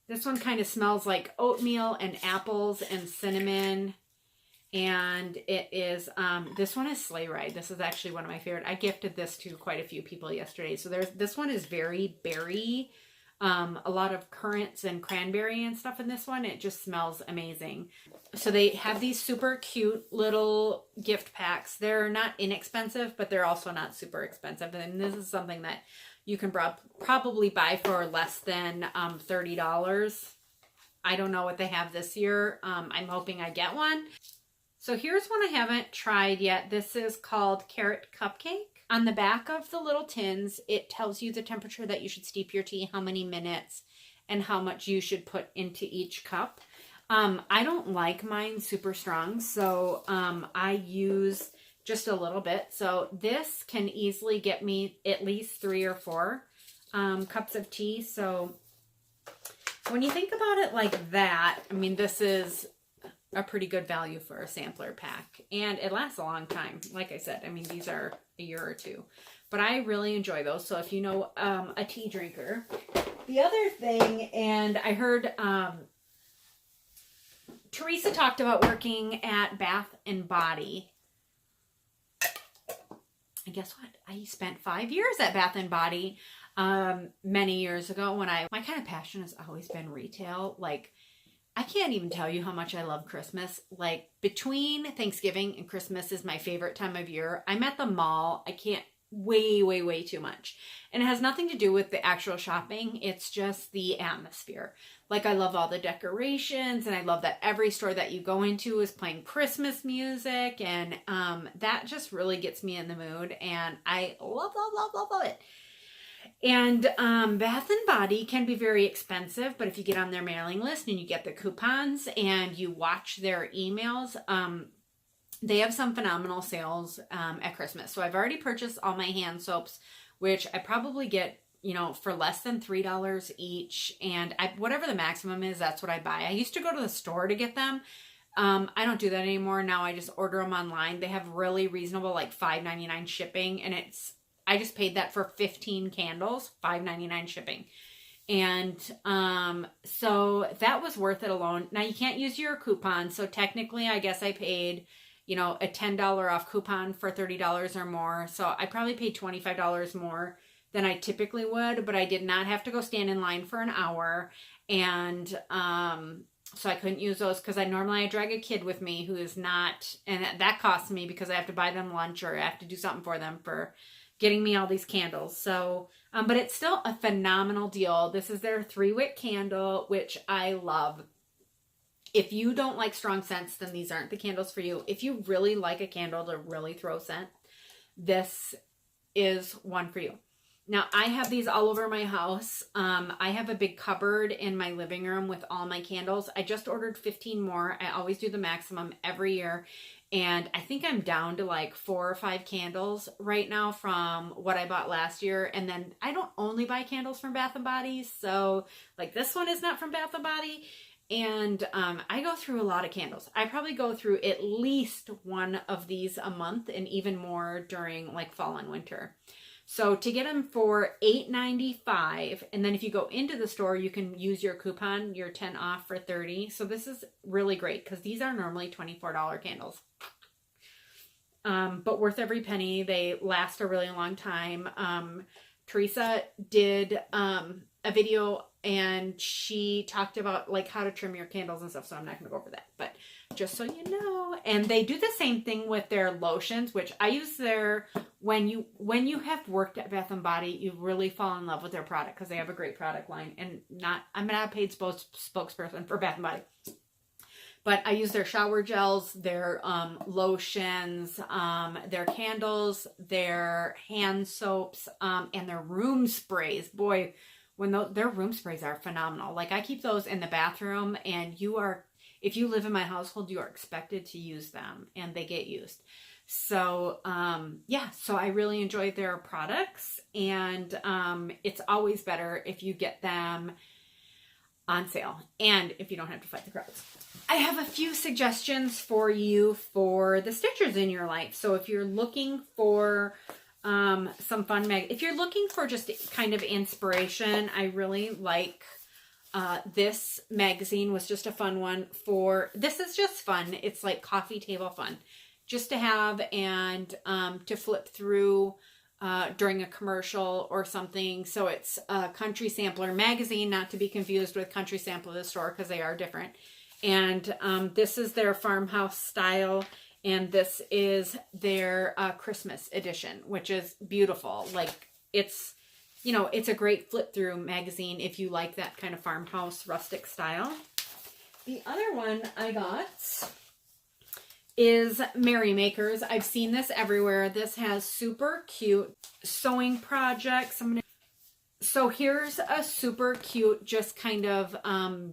This one kind of smells like oatmeal and apples and cinnamon. And it is, this one is Sleigh Ride. This is actually one of my favorite. I gifted this to quite a few people yesterday. So this one is very berry. A lot of currants and cranberry and stuff in this one. It just smells amazing. So they have these super cute little gift packs. They're not inexpensive, but they're also not super expensive. And this is something that you can probably buy for less than $30. I don't know what they have this year. I'm hoping I get one. So here's one I haven't tried yet. This is called Carrot Cupcake. On the back of the little tins, it tells you the temperature that you should steep your tea, how many minutes, and how much you should put into each cup. I don't like mine super strong, so I use just a little bit. So this can easily get me at least 3 or 4 cups of tea. So when you think about it like that, I mean, this is a pretty good value for a sampler pack, and it lasts a long time. Like I said, I mean, these are a year or 2, but I really enjoy those. So if you know a tea drinker. The other thing, and I heard Teresa talked about working at Bath and Body. And guess what? I spent 5 years at Bath and Body many years ago when my kind of passion has always been retail. Like, I can't even tell you how much I love Christmas. Like, between Thanksgiving and Christmas is my favorite time of year. I'm at the mall. I can't way too much. And it has nothing to do with the actual shopping. It's just the atmosphere. Like, I love all the decorations, and I love that every store that you go into is playing Christmas music, and that just really gets me in the mood, and I love it. And Bath and Body can be very expensive, but if you get on their mailing list and you get the coupons and you watch their emails, they have some phenomenal sales at Christmas. So I've already purchased all my hand soaps, which I probably get, for less than $3 each. And whatever the maximum is, that's what I buy. I used to go to the store to get them. I don't do that anymore. Now I just order them online. They have really reasonable, like $5.99 shipping, and I just paid that for 15 candles, $5.99 shipping. And so that was worth it alone. Now you can't use your coupon. So technically I guess I paid, you know, a $10 off coupon for $30 or more. So I probably paid $25 more than I typically would, but I did not have to go stand in line for an hour. And so I couldn't use those because I drag a kid with me who is not, and that costs me because I have to buy them lunch or I have to do something for them for getting me all these candles. So, but it's still a phenomenal deal. This is their 3-wick candle, which I love. If you don't like strong scents, then these aren't the candles for you. If you really like a candle to really throw scent, this is one for you. Now, I have these all over my house. I have a big cupboard in my living room with all my candles. I just ordered 15 more. I always do the maximum every year. And I think I'm down to like 4 or 5 candles right now from what I bought last year. And then I don't only buy candles from Bath & Body. So like this one is not from Bath & Body. And I go through a lot of candles. I probably go through at least one of these a month and even more during like fall and winter. So to get them for $8.95, and then if you go into the store, you can use your coupon, your 10 off for 30. So this is really great because these are normally $24 candles. But worth every penny. They last a really long time. Teresa did a video and she talked about like how to trim your candles and stuff. So I'm not going to go over that, but just so you know. And they do the same thing with their lotions, which I use their, when you have worked at Bath & Body, you really fall in love with their product because they have a great product line. And I'm not a paid spokesperson for Bath & Body. But I use their shower gels, their lotions, their candles, their hand soaps, and their room sprays. Boy, their room sprays are phenomenal. Like I keep those in the bathroom, and if you live in my household, you are expected to use them, and they get used. So yeah, so I really enjoy their products, and it's always better if you get them on sale and if you don't have to fight the crowds. I have a few suggestions for you for the stitchers in your life. So if you're looking for some fun if you're looking for just kind of inspiration, I really like this magazine. Was just a fun one this is just fun. It's like coffee table fun just to have and to flip through during a commercial or something. So it's a Country Sampler magazine, not to be confused with Country Sampler the store because they are different. And this is their farmhouse style, and this is their Christmas edition, which is beautiful. Like it's, you know, it's a great flip through magazine if you like that kind of farmhouse rustic style. The other one I got is Merrymakers. I've seen this everywhere. This has super cute sewing projects. So here's a super cute, just kind of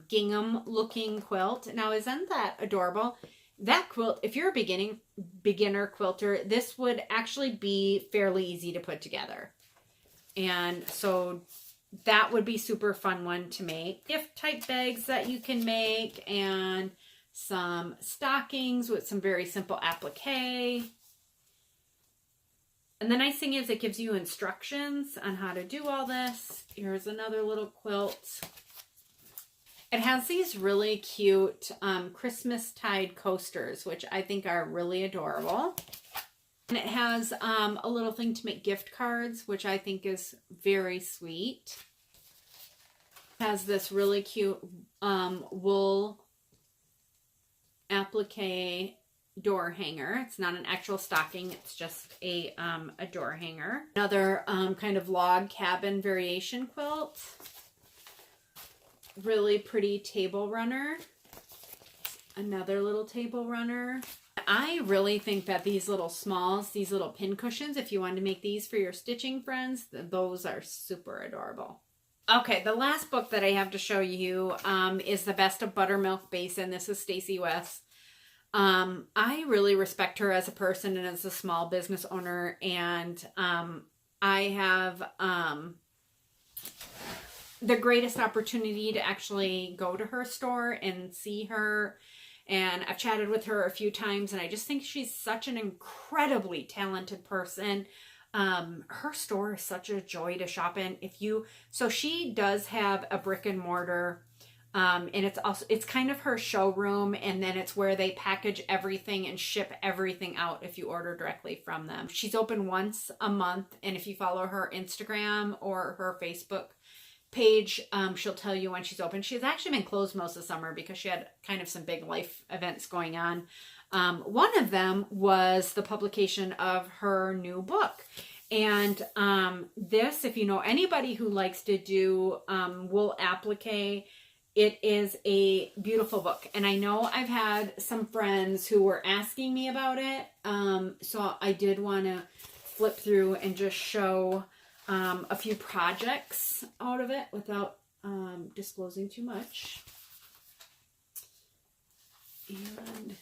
gingham looking quilt. Now, isn't that adorable? That quilt, if you're a beginner quilter, this would actually be fairly easy to put together. And so that would be super fun one to make. Gift type bags that you can make, and some stockings with some very simple applique. And the nice thing is it gives you instructions on how to do all this. Here's another little quilt. It has these really cute Christmas tide coasters, which I think are really adorable. And it has a little thing to make gift cards, which I think is very sweet. It has this really cute wool applique door hanger. It's not an actual stocking, it's just a door hanger. Another kind of log cabin variation quilt. Really pretty table runner. Another little table runner. I really think that these little smalls, these little pin cushions, if you wanted to make these for your stitching friends, those are super adorable. Okay, the last book that I have to show you is The Best of Buttermilk Basin. This is Stacy West. I really respect her as a person and as a small business owner, and I have the greatest opportunity to actually go to her store and see her, and I've chatted with her a few times, and I just think she's such an incredibly talented person. Her store is such a joy to shop in. So she does have a brick and mortar, and it's kind of her showroom, and then it's where they package everything and ship everything out if you order directly from them. She's open once a month, and if you follow her Instagram or her Facebook page, she'll tell you when she's open. She's actually been closed most of the summer because she had kind of some big life events going on. One of them was the publication of her new book. And this, if you know anybody who likes to do wool applique, it is a beautiful book. And I know I've had some friends who were asking me about it. So I did want to flip through and just show a few projects out of it without disclosing too much. And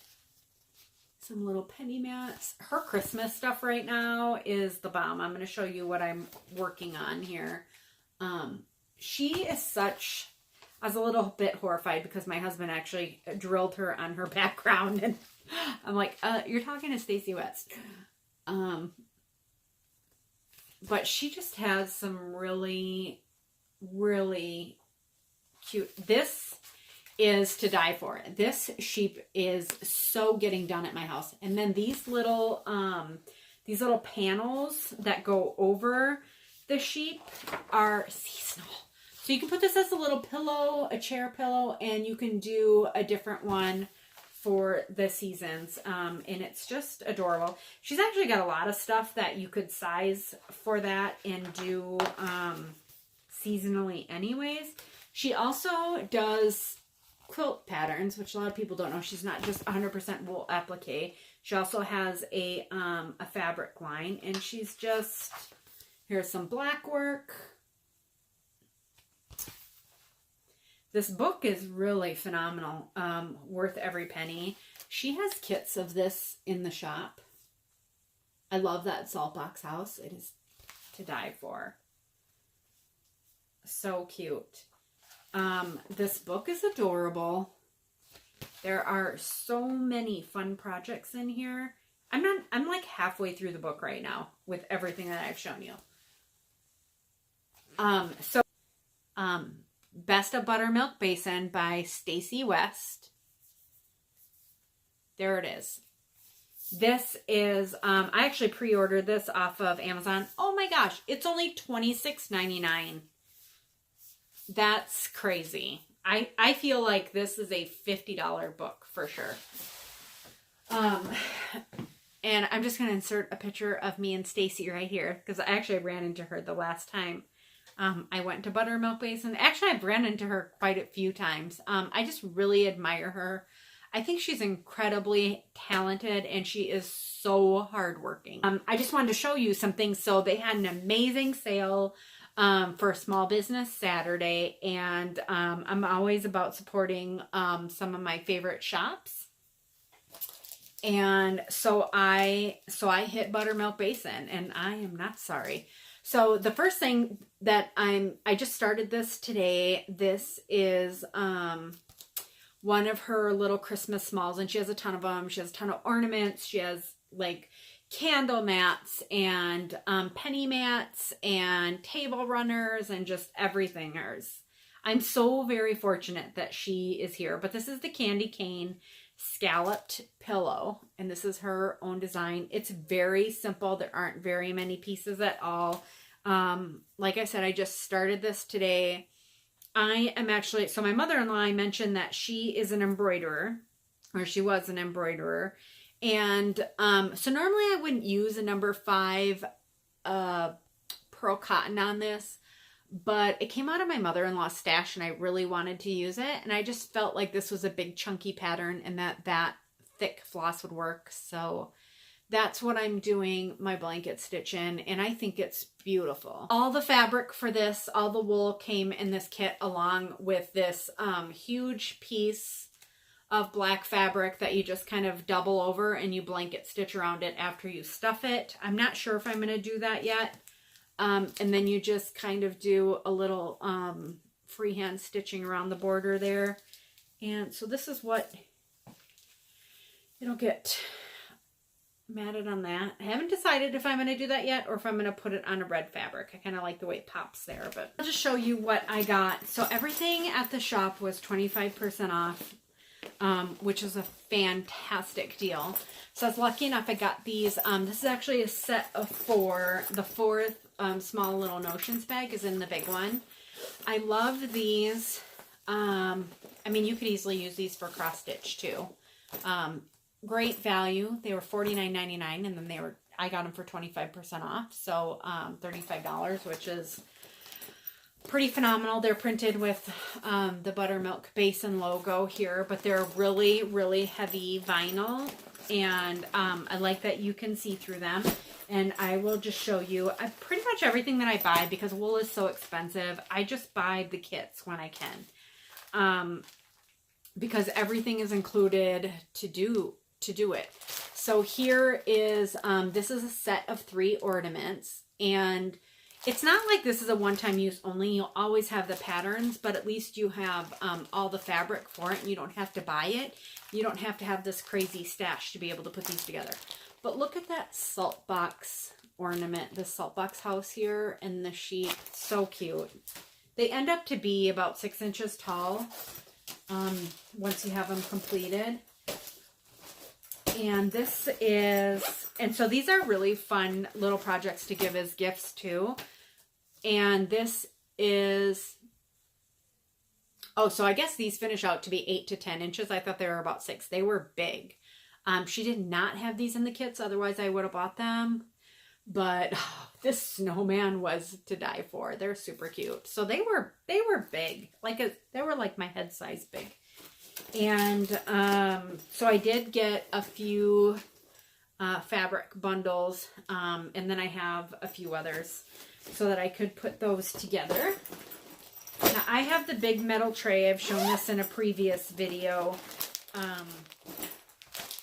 some little penny mats. Her Christmas stuff right now is the bomb. I'm going to show you what I'm working on here. She is such... I was a little bit horrified because my husband actually drilled her on her background, and I'm like, you're talking to Stacy West. But she just has some really, really cute... This is to die for. This sheep is so getting done at my house. And then these little panels that go over the sheep are seasonal. So you can put this as a little pillow, a chair pillow, and you can do a different one for the seasons. And it's just adorable. She's actually got a lot of stuff that you could size for that and do seasonally anyways. She also does quilt patterns, which a lot of people don't know. She's not just 100% wool applique. She also has a fabric line, and she's just... Here's some black work. This book is really phenomenal, worth every penny. She has kits of this in the shop. I love that salt box house. It is to die for. So cute. This book is adorable. There are so many fun projects in here. I'm like halfway through the book right now with everything that I've shown you. Best of Buttermilk Basin by Stacy West. There it is. This is, I actually pre-ordered this off of Amazon. Oh my gosh, it's only $26.99. That's crazy. I feel like this is a $50 book for sure. And I'm just going to insert a picture of me and Stacy right here because I actually ran into her the last time I went to Buttermilk Basin. Actually, I've ran into her quite a few times. I just really admire her. I think she's incredibly talented and she is so hardworking. I just wanted to show you some things. So they had an amazing sale for Small Business Saturday, and I'm always about supporting some of my favorite shops. And so I hit Buttermilk Basin, and I am not sorry. So the first thing that I just started this today. This is one of her little Christmas smalls, and she has a ton of them. She has a ton of ornaments. She has like candle mats and penny mats and table runners and just everything. I'm so very fortunate that she is here. But this is the Candy Cane scalloped pillow, and this is her own design. It's very simple. There aren't very many pieces at all. Like I said, I just started this today. I am actually, so my mother-in-law, I mentioned that she is an embroiderer, or she was an embroiderer. And so normally I wouldn't use a number 5 pearl cotton on this, but it came out of my mother-in-law's stash and I really wanted to use it. And I just felt like this was a big chunky pattern and that thick floss would work. So that's what I'm doing my blanket stitch in, and I think it's beautiful. All the fabric for this, all the wool came in this kit along with this huge piece of black fabric that you just kind of double over and you blanket stitch around it after you stuff it. I'm not sure if I'm going to do that yet. And then you just kind of do a little freehand stitching around the border there. And so this is what it'll get matted on that. I haven't decided if I'm going to do that yet or if I'm going to put it on a red fabric. I kind of like the way it pops there, but I'll just show you what I got. So everything at the shop was 25% off, which is a fantastic deal. So I was lucky enough I got these. This is actually a set of 4. The 4th small little notions bag is in the big one. I love these. I mean, you could easily use these for cross stitch too. Great value. They were $49.99, and then I got them for 25% off, so $35, which is pretty phenomenal. They're printed with the Buttermilk Basin logo here, but they're really, really heavy vinyl, and I like that you can see through them. And I will just show you pretty much everything that I buy, because wool is so expensive. I just buy the kits when I can, because everything is included to do it. So here is, this is a set of 3 ornaments, and it's not like this is a one-time use only. You'll always have the patterns, but at least you have all the fabric for it, and you don't have to buy it. You don't have to have this crazy stash to be able to put these together. But look at that salt box ornament, the salt box house here, and the sheep. So cute. They end up to be about 6 inches tall once you have them completed. And this is, and so these are really fun little projects to give as gifts too. And this is, oh, so I guess these finish out to be 8 to 10 inches. I thought they were about 6. They were big. She did not have these in the kits, otherwise I would have bought them. But this snowman was to die for. They're super cute. So they were big, they were like my head size big. And so I did get a few fabric bundles, and then I have a few others so that I could put those together. Now I have the big metal tray. I've shown this in a previous video.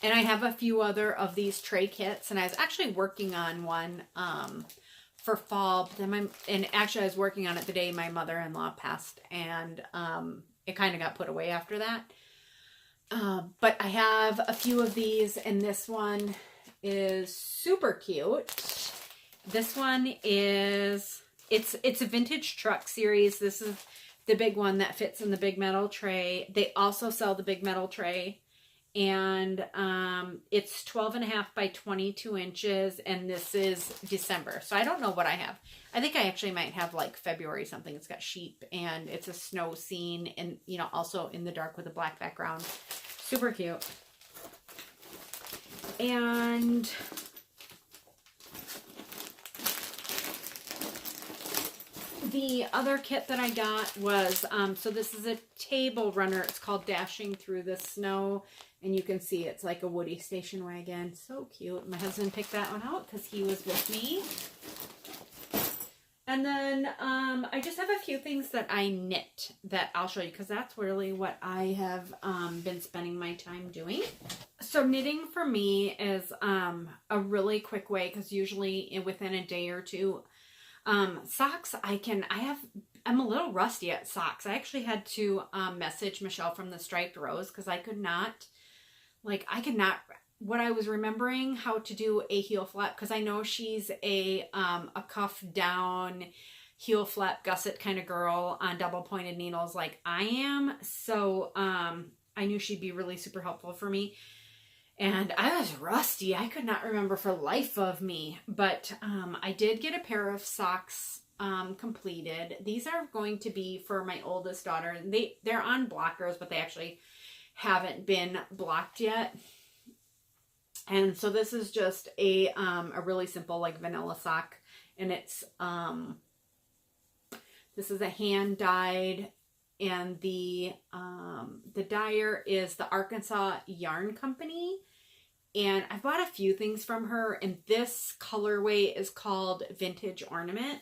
And I have a few other of these tray kits, and I was actually working on one for fall. But then actually I was working on it the day my mother-in-law passed, and it kind of got put away after that. But I have a few of these, and this one is super cute. This one is, it's a vintage truck series. This is the big one that fits in the big metal tray. They also sell the big metal tray, and it's 12.5 by 22 inches, and this is December. So I don't know what I have. I think I actually might have like February something. It's got sheep, and it's a snow scene, and you know, also in the dark with a black background. Super cute. And the other kit that I got was, so this is a table runner. It's called Dashing Through the Snow. And you can see it's like a Woody station wagon. So cute. My husband picked that one out because he was with me. And then I just have a few things that I knit that I'll show you, because that's really what I have been spending my time doing. So knitting for me is a really quick way, because usually within a day or two. Socks, I'm a little rusty at socks. I actually had to message Michelle from the Striped Rose, because I could not, what I was remembering how to do a heel flap, because I know she's a cuff down heel flap gusset kind of girl on double pointed needles like I am. So I knew she'd be really super helpful for me. And I was rusty. I could not remember for life of me. But I did get a pair of socks completed. These are going to be for my oldest daughter. They're on blockers, but they actually haven't been blocked yet. And so this is just a really simple like vanilla sock. And it's, this is a hand dyed, and the dyer is the Arkansas Yarn Company. And I bought a few things from her, and this colorway is called Vintage Ornament.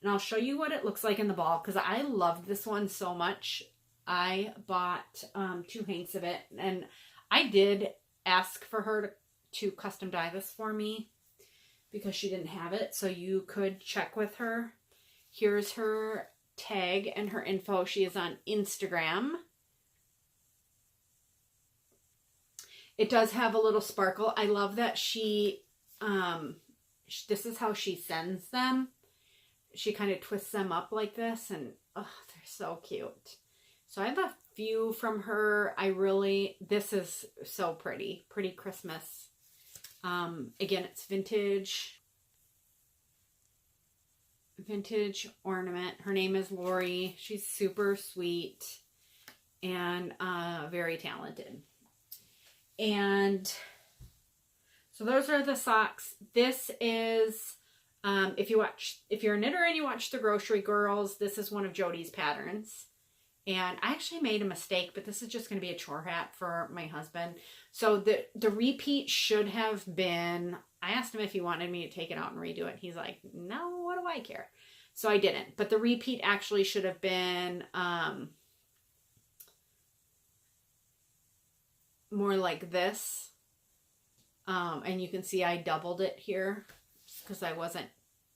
And I'll show you what it looks like in the ball, because I loved this one so much. I bought 2 hanks of it, and I did ask for her to custom dye this for me because she didn't have it. So you could check with her. Here's her tag and her info. She is on Instagram. It does have a little sparkle. I love that she, this is how she sends them. She kind of twists them up like this, and oh, they're so cute. So I have a few from her. This is so pretty Christmas. Again, it's vintage ornament. Her name is Lori. She's super sweet and very talented. And so those are the socks. This is, if you're a knitter and you watch The Grocery Girls, this is one of Jody's patterns. And I actually made a mistake, but this is just going to be a chore hat for my husband. So the repeat should have been, I asked him if he wanted me to take it out and redo it. He's like, no, what do I care? So I didn't. But the repeat actually should have been more like this. And you can see I doubled it here because I wasn't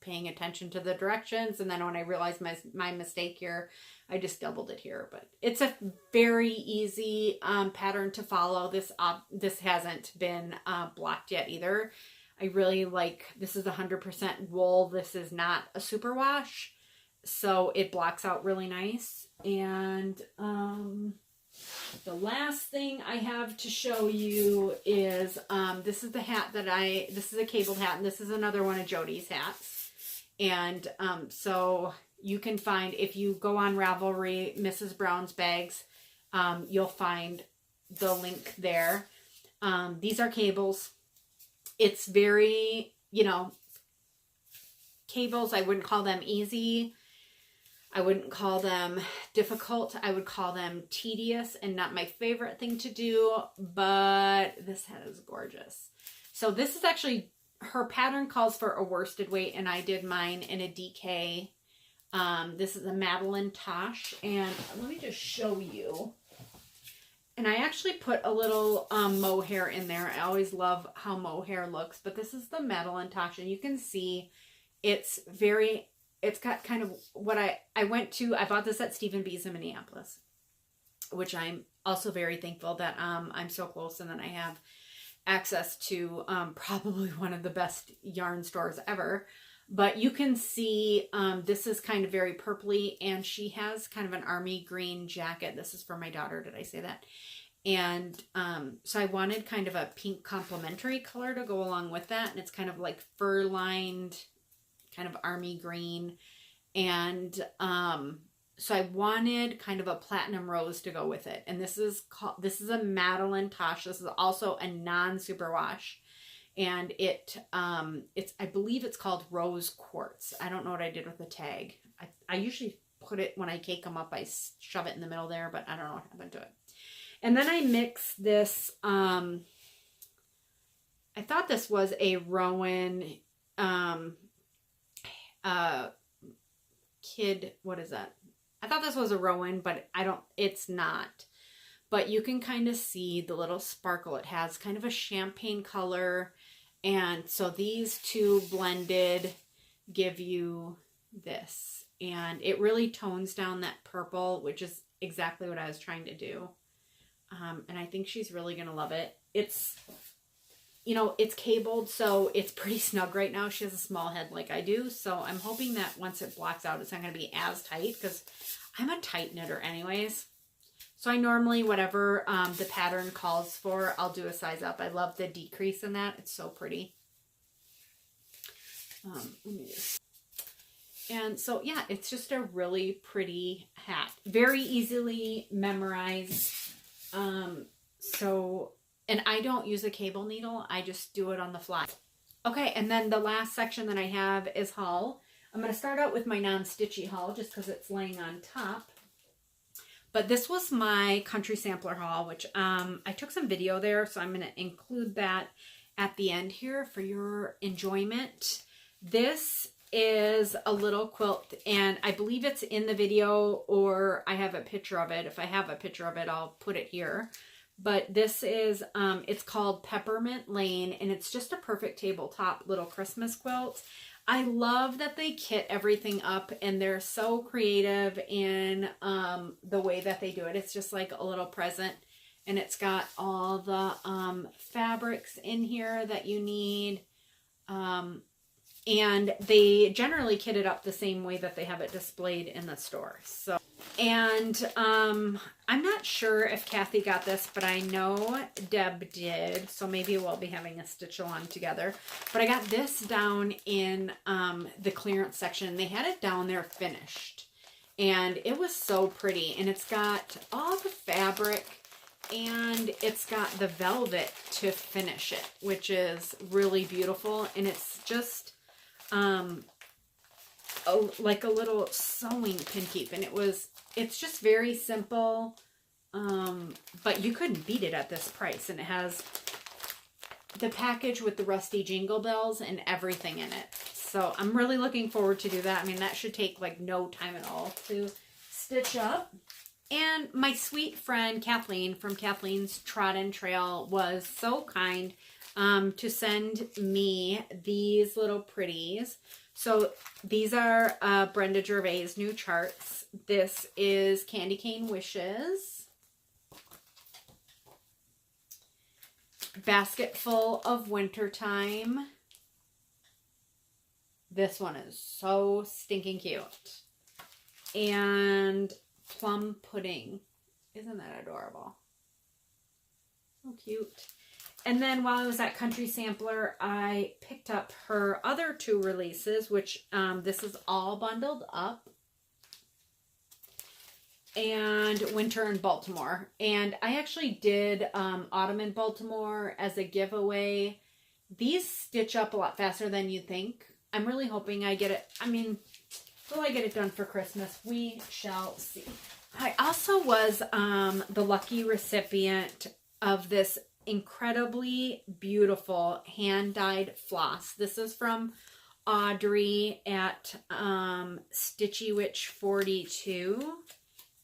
paying attention to the directions. And then when I realized my mistake here, I just doubled it here. But it's a very easy pattern to follow. This hasn't been blocked yet either. I really like, this is 100% wool. This is not a superwash. So it blocks out really nice. And the last thing I have to show you is, this is the hat this is a cabled hat, and this is another one of Jody's hats. And so you can find, if you go on Ravelry, Mrs. Brown's Bags, you'll find the link there. These are cables. It's very, cables, I wouldn't call them easy. I wouldn't call them difficult. I would call them tedious and not my favorite thing to do, but this hat is gorgeous. So this is actually, her pattern calls for a worsted weight, and I did mine in a DK. This is a Madeline Tosh, and let me just show you. And I actually put a little mohair in there. I always love how mohair looks, but this is the Madeline Tosh, and you can see it's got kind of what I bought this at Stephen B's in Minneapolis, which I'm also very thankful that I'm so close and that I have access to probably one of the best yarn stores ever. But you can see this is kind of very purpley, and she has kind of an army green jacket. This is for my daughter. Did I say that? And so I wanted kind of a pink complementary color to go along with that. And it's kind of like fur lined, kind of army green. And so I wanted kind of a platinum rose to go with it. And this is a Madeline Tosh. This is also a non-superwash. And I believe it's called Rose Quartz. I don't know what I did with the tag. I usually put it, when I cake them up, I shove it in the middle there, but I don't know what happened to it. And then I mix this, I thought this was a Rowan, what is that? I thought this was a Rowan, but it's not. But you can kind of see the little sparkle. It has kind of a champagne color. And so these two blended give you this. And it really tones down that purple, which is exactly what I was trying to do. And I think she's really going to love it. It's, it's cabled, so it's pretty snug right now. She has a small head like I do. So I'm hoping that once it blocks out, it's not going to be as tight, because I'm a tight knitter anyways. So I normally, whatever the pattern calls for, I'll do a size up. I love the decrease in that. It's so pretty. And so, yeah, it's just a really pretty hat. Very easily memorized. And I don't use a cable needle. I just do it on the fly. Okay, and then the last section that I have is haul. I'm going to start out with my non-stitchy haul just because it's laying on top. But this was my country sampler haul, which I took some video there, so I'm going to include that at the end here for your enjoyment. This is a little quilt, and I believe it's in the video, or I have a picture of it. If I have a picture of it, I'll put it here. But this is, it's called Peppermint Lane, and it's just a perfect tabletop little Christmas quilt. I love that they kit everything up, and they're so creative in the way that they do it. It's just like a little present And it's got all the fabrics in here that you need. And they generally kit it up the same way that they have it displayed in the store. So, and I'm not sure if Kathy got this, but I know Deb did. So maybe we'll be having a stitch along together. But I got this down in the clearance section. They had it down there finished. And it was so pretty. And it's got all the fabric and it's got the velvet to finish it, which is really beautiful. And it's just like a little sewing pin keep, and it's just very simple, but you couldn't beat it at this price. And it has the package with the rusty jingle bells and everything in it. So I'm really looking forward to do that. I mean, that should take like no time at all to stitch up. And my sweet friend Kathleen from Kathleen's Trodden Trail was so kind to send me these little pretties. So these are Brenda Gervais' new charts. This is Candy Cane Wishes. Basket Full of Wintertime. This one is so stinking cute. And Plum Pudding. Isn't that adorable? So cute. And then while I was at Country Sampler, I picked up her other two releases, which this is all bundled up. And Winter in Baltimore. And I actually did Autumn in Baltimore as a giveaway. These stitch up a lot faster than you think. I'm really hoping I get it. I mean, will I get it done for Christmas? We shall see. I also was the lucky recipient of this incredibly beautiful hand-dyed floss. This is from Audrey at Stitchy Witch 42.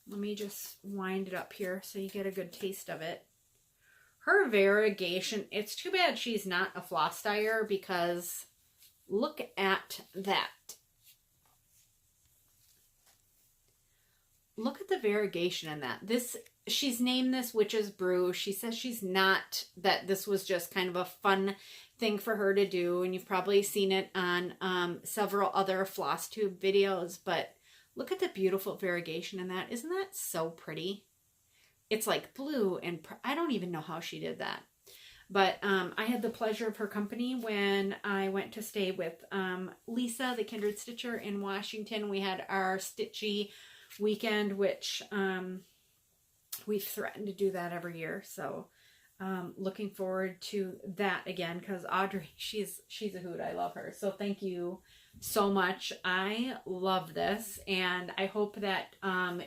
Let me just wind it up here so you get a good taste of it. Her variegation, it's too bad she's not a floss dyer, because look at that. Look at the variegation in that. She's named this Witch's Brew. She says she's not, that this was just kind of a fun thing for her to do. And you've probably seen it on several other Flosstube videos. But look at the beautiful variegation in that. Isn't that so pretty? It's like blue, and I don't even know how she did that. But I had the pleasure of her company when I went to stay with Lisa, the Kindred Stitcher, in Washington. We had our Stitchy weekend, which we've threatened to do that every year. So looking forward to that again, because Audrey, she's a hoot. I love her. So thank you so much. I love this, and I hope that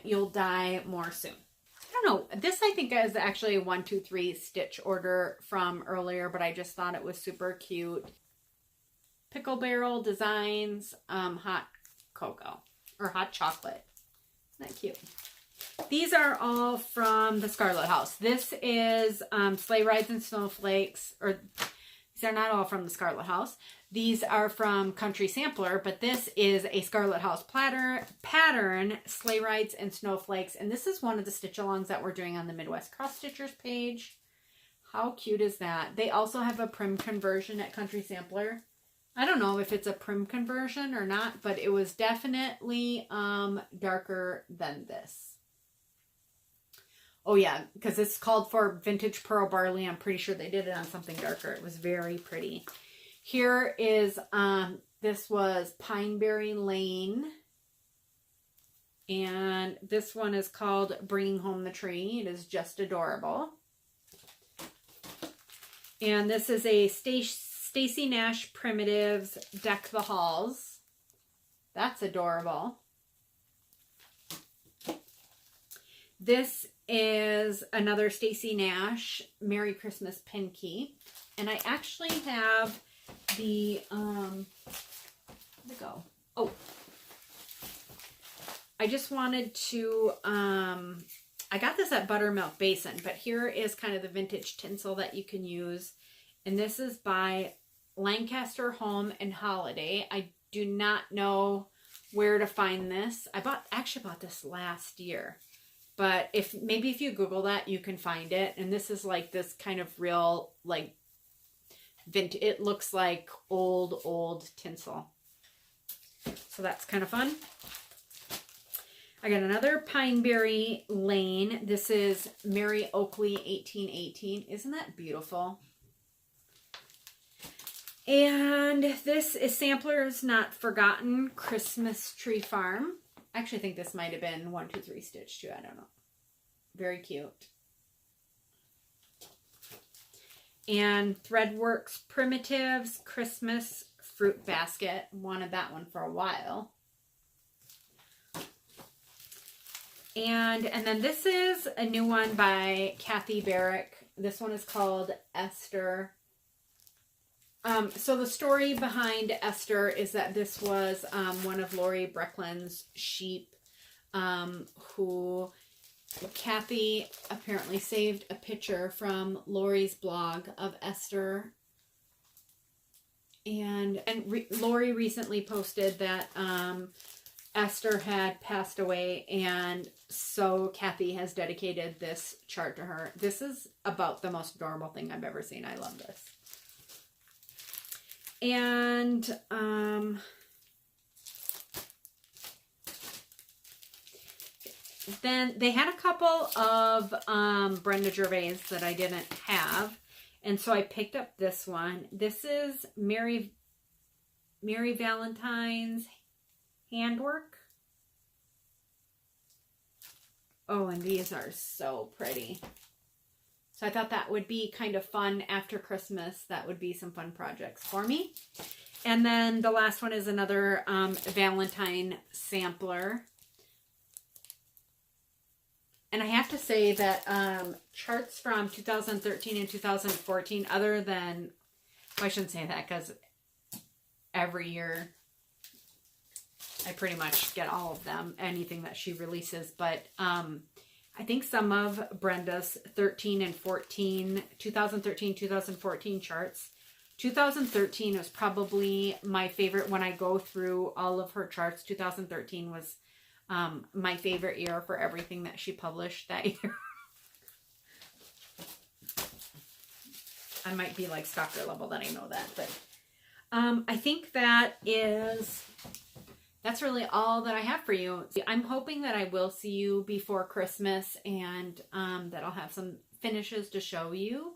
you'll dye more soon. I don't know. This I think is actually a 1, 2, 3 stitch order from earlier, but I just thought it was super cute. Pickle Barrel Designs hot cocoa or hot chocolate. Isn't that cute? These are all from the Scarlet House. This is Sleigh Rides and Snowflakes, or these are not all from the Scarlet House. These are from Country Sampler, but this is a Scarlet House pattern, Sleigh Rides and Snowflakes. And this is one of the stitch-alongs that we're doing on the Midwest Cross Stitchers page. How cute is that? They also have a prim conversion at Country Sampler. I don't know if it's a prim conversion or not, but it was definitely darker than this. Oh yeah, because it's called for Vintage Pearl Barley. I'm pretty sure they did it on something darker. It was very pretty. Here is, this was Pineberry Lane. And this one is called Bringing Home the Tree. It is just adorable. And this is a Stacy Nash Primitives Deck the Halls. That's adorable. This is another Stacy Nash Merry Christmas Pin Keep. And I actually have the, where'd it go? Oh, I just wanted to, I got this at Buttermilk Basin, but here is kind of the vintage tinsel that you can use. And this is by Lancaster Home and Holiday. I do not know where to find this. I actually bought this last year, But maybe if you Google that, you can find it. And this is like this kind of real, like, vintage. It looks like old tinsel. So that's kind of fun. I got another Pineberry Lane. This is Mary Oakley 1818. Isn't that beautiful? And this is Samplers Not Forgotten Christmas Tree Farm. I actually think this might have been 1, 2, 3 stitch too. I don't know. Very cute. And Threadworks Primitives Christmas Fruit Basket. Wanted that one for a while. And then this is a new one by Kathy Barrick. This one is called Esther. So the story behind Esther is that this was one of Lori Brecklin's sheep, who Kathy apparently saved a picture from Lori's blog of Esther. And Lori recently posted that Esther had passed away, and so Kathy has dedicated this chart to her. This is about the most adorable thing I've ever seen. I love this. And then they had a couple of Brenda Gervais that I didn't have, and so I picked up this one. This is Mary Valentine's handwork. Oh, and these are so pretty. So I thought that would be kind of fun after Christmas. That would be some fun projects for me. And then the last one is another Valentine sampler. And I have to say that charts from 2013 and 2014, other than, well, I shouldn't say that because every year I pretty much get all of them, anything that she releases. But I think some of Brenda's 2013, 2014 charts. 2013 was probably my favorite. When I go through all of her charts, 2013 was my favorite year for everything that she published that year. I might be like stalker level that I know that, but I think that's really all that I have for you. I'm hoping that I will see you before Christmas, and that I'll have some finishes to show you.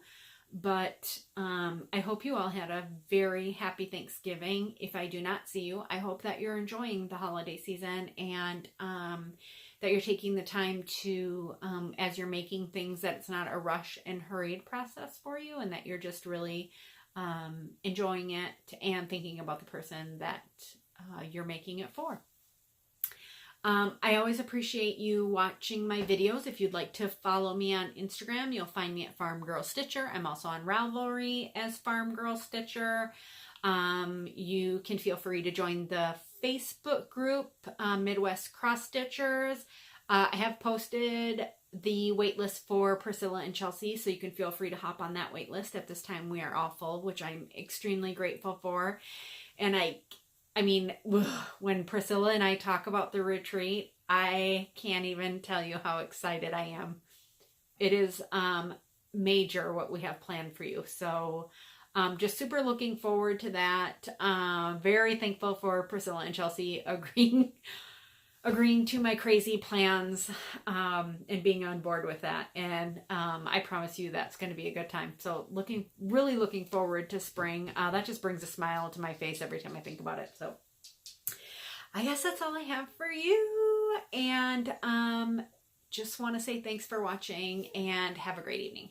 But I hope you all had a very happy Thanksgiving. If I do not see you, I hope that you're enjoying the holiday season, and that you're taking the time to, as you're making things, that it's not a rush and hurried process for you, and that you're just really enjoying it and thinking about the person that you're making it for. I always appreciate you watching my videos. If you'd like to follow me on Instagram, you'll find me at Farm Girl Stitcher. I'm also on Ravelry as Farm Girl Stitcher. You can feel free to join the Facebook group, Midwest Cross Stitchers. I have posted the waitlist for Priscilla and Chelsea, so you can feel free to hop on that waitlist. At this time, we are all full, which I'm extremely grateful for. And I mean, when Priscilla and I talk about the retreat, I can't even tell you how excited I am. It is major what we have planned for you. So just super looking forward to that. Very thankful for Priscilla and Chelsea agreeing to my crazy plans and being on board with that. And I promise you that's going to be a good time. So really looking forward to spring. That just brings a smile to my face every time I think about it. So I guess that's all I have for you. And just want to say thanks for watching and have a great evening.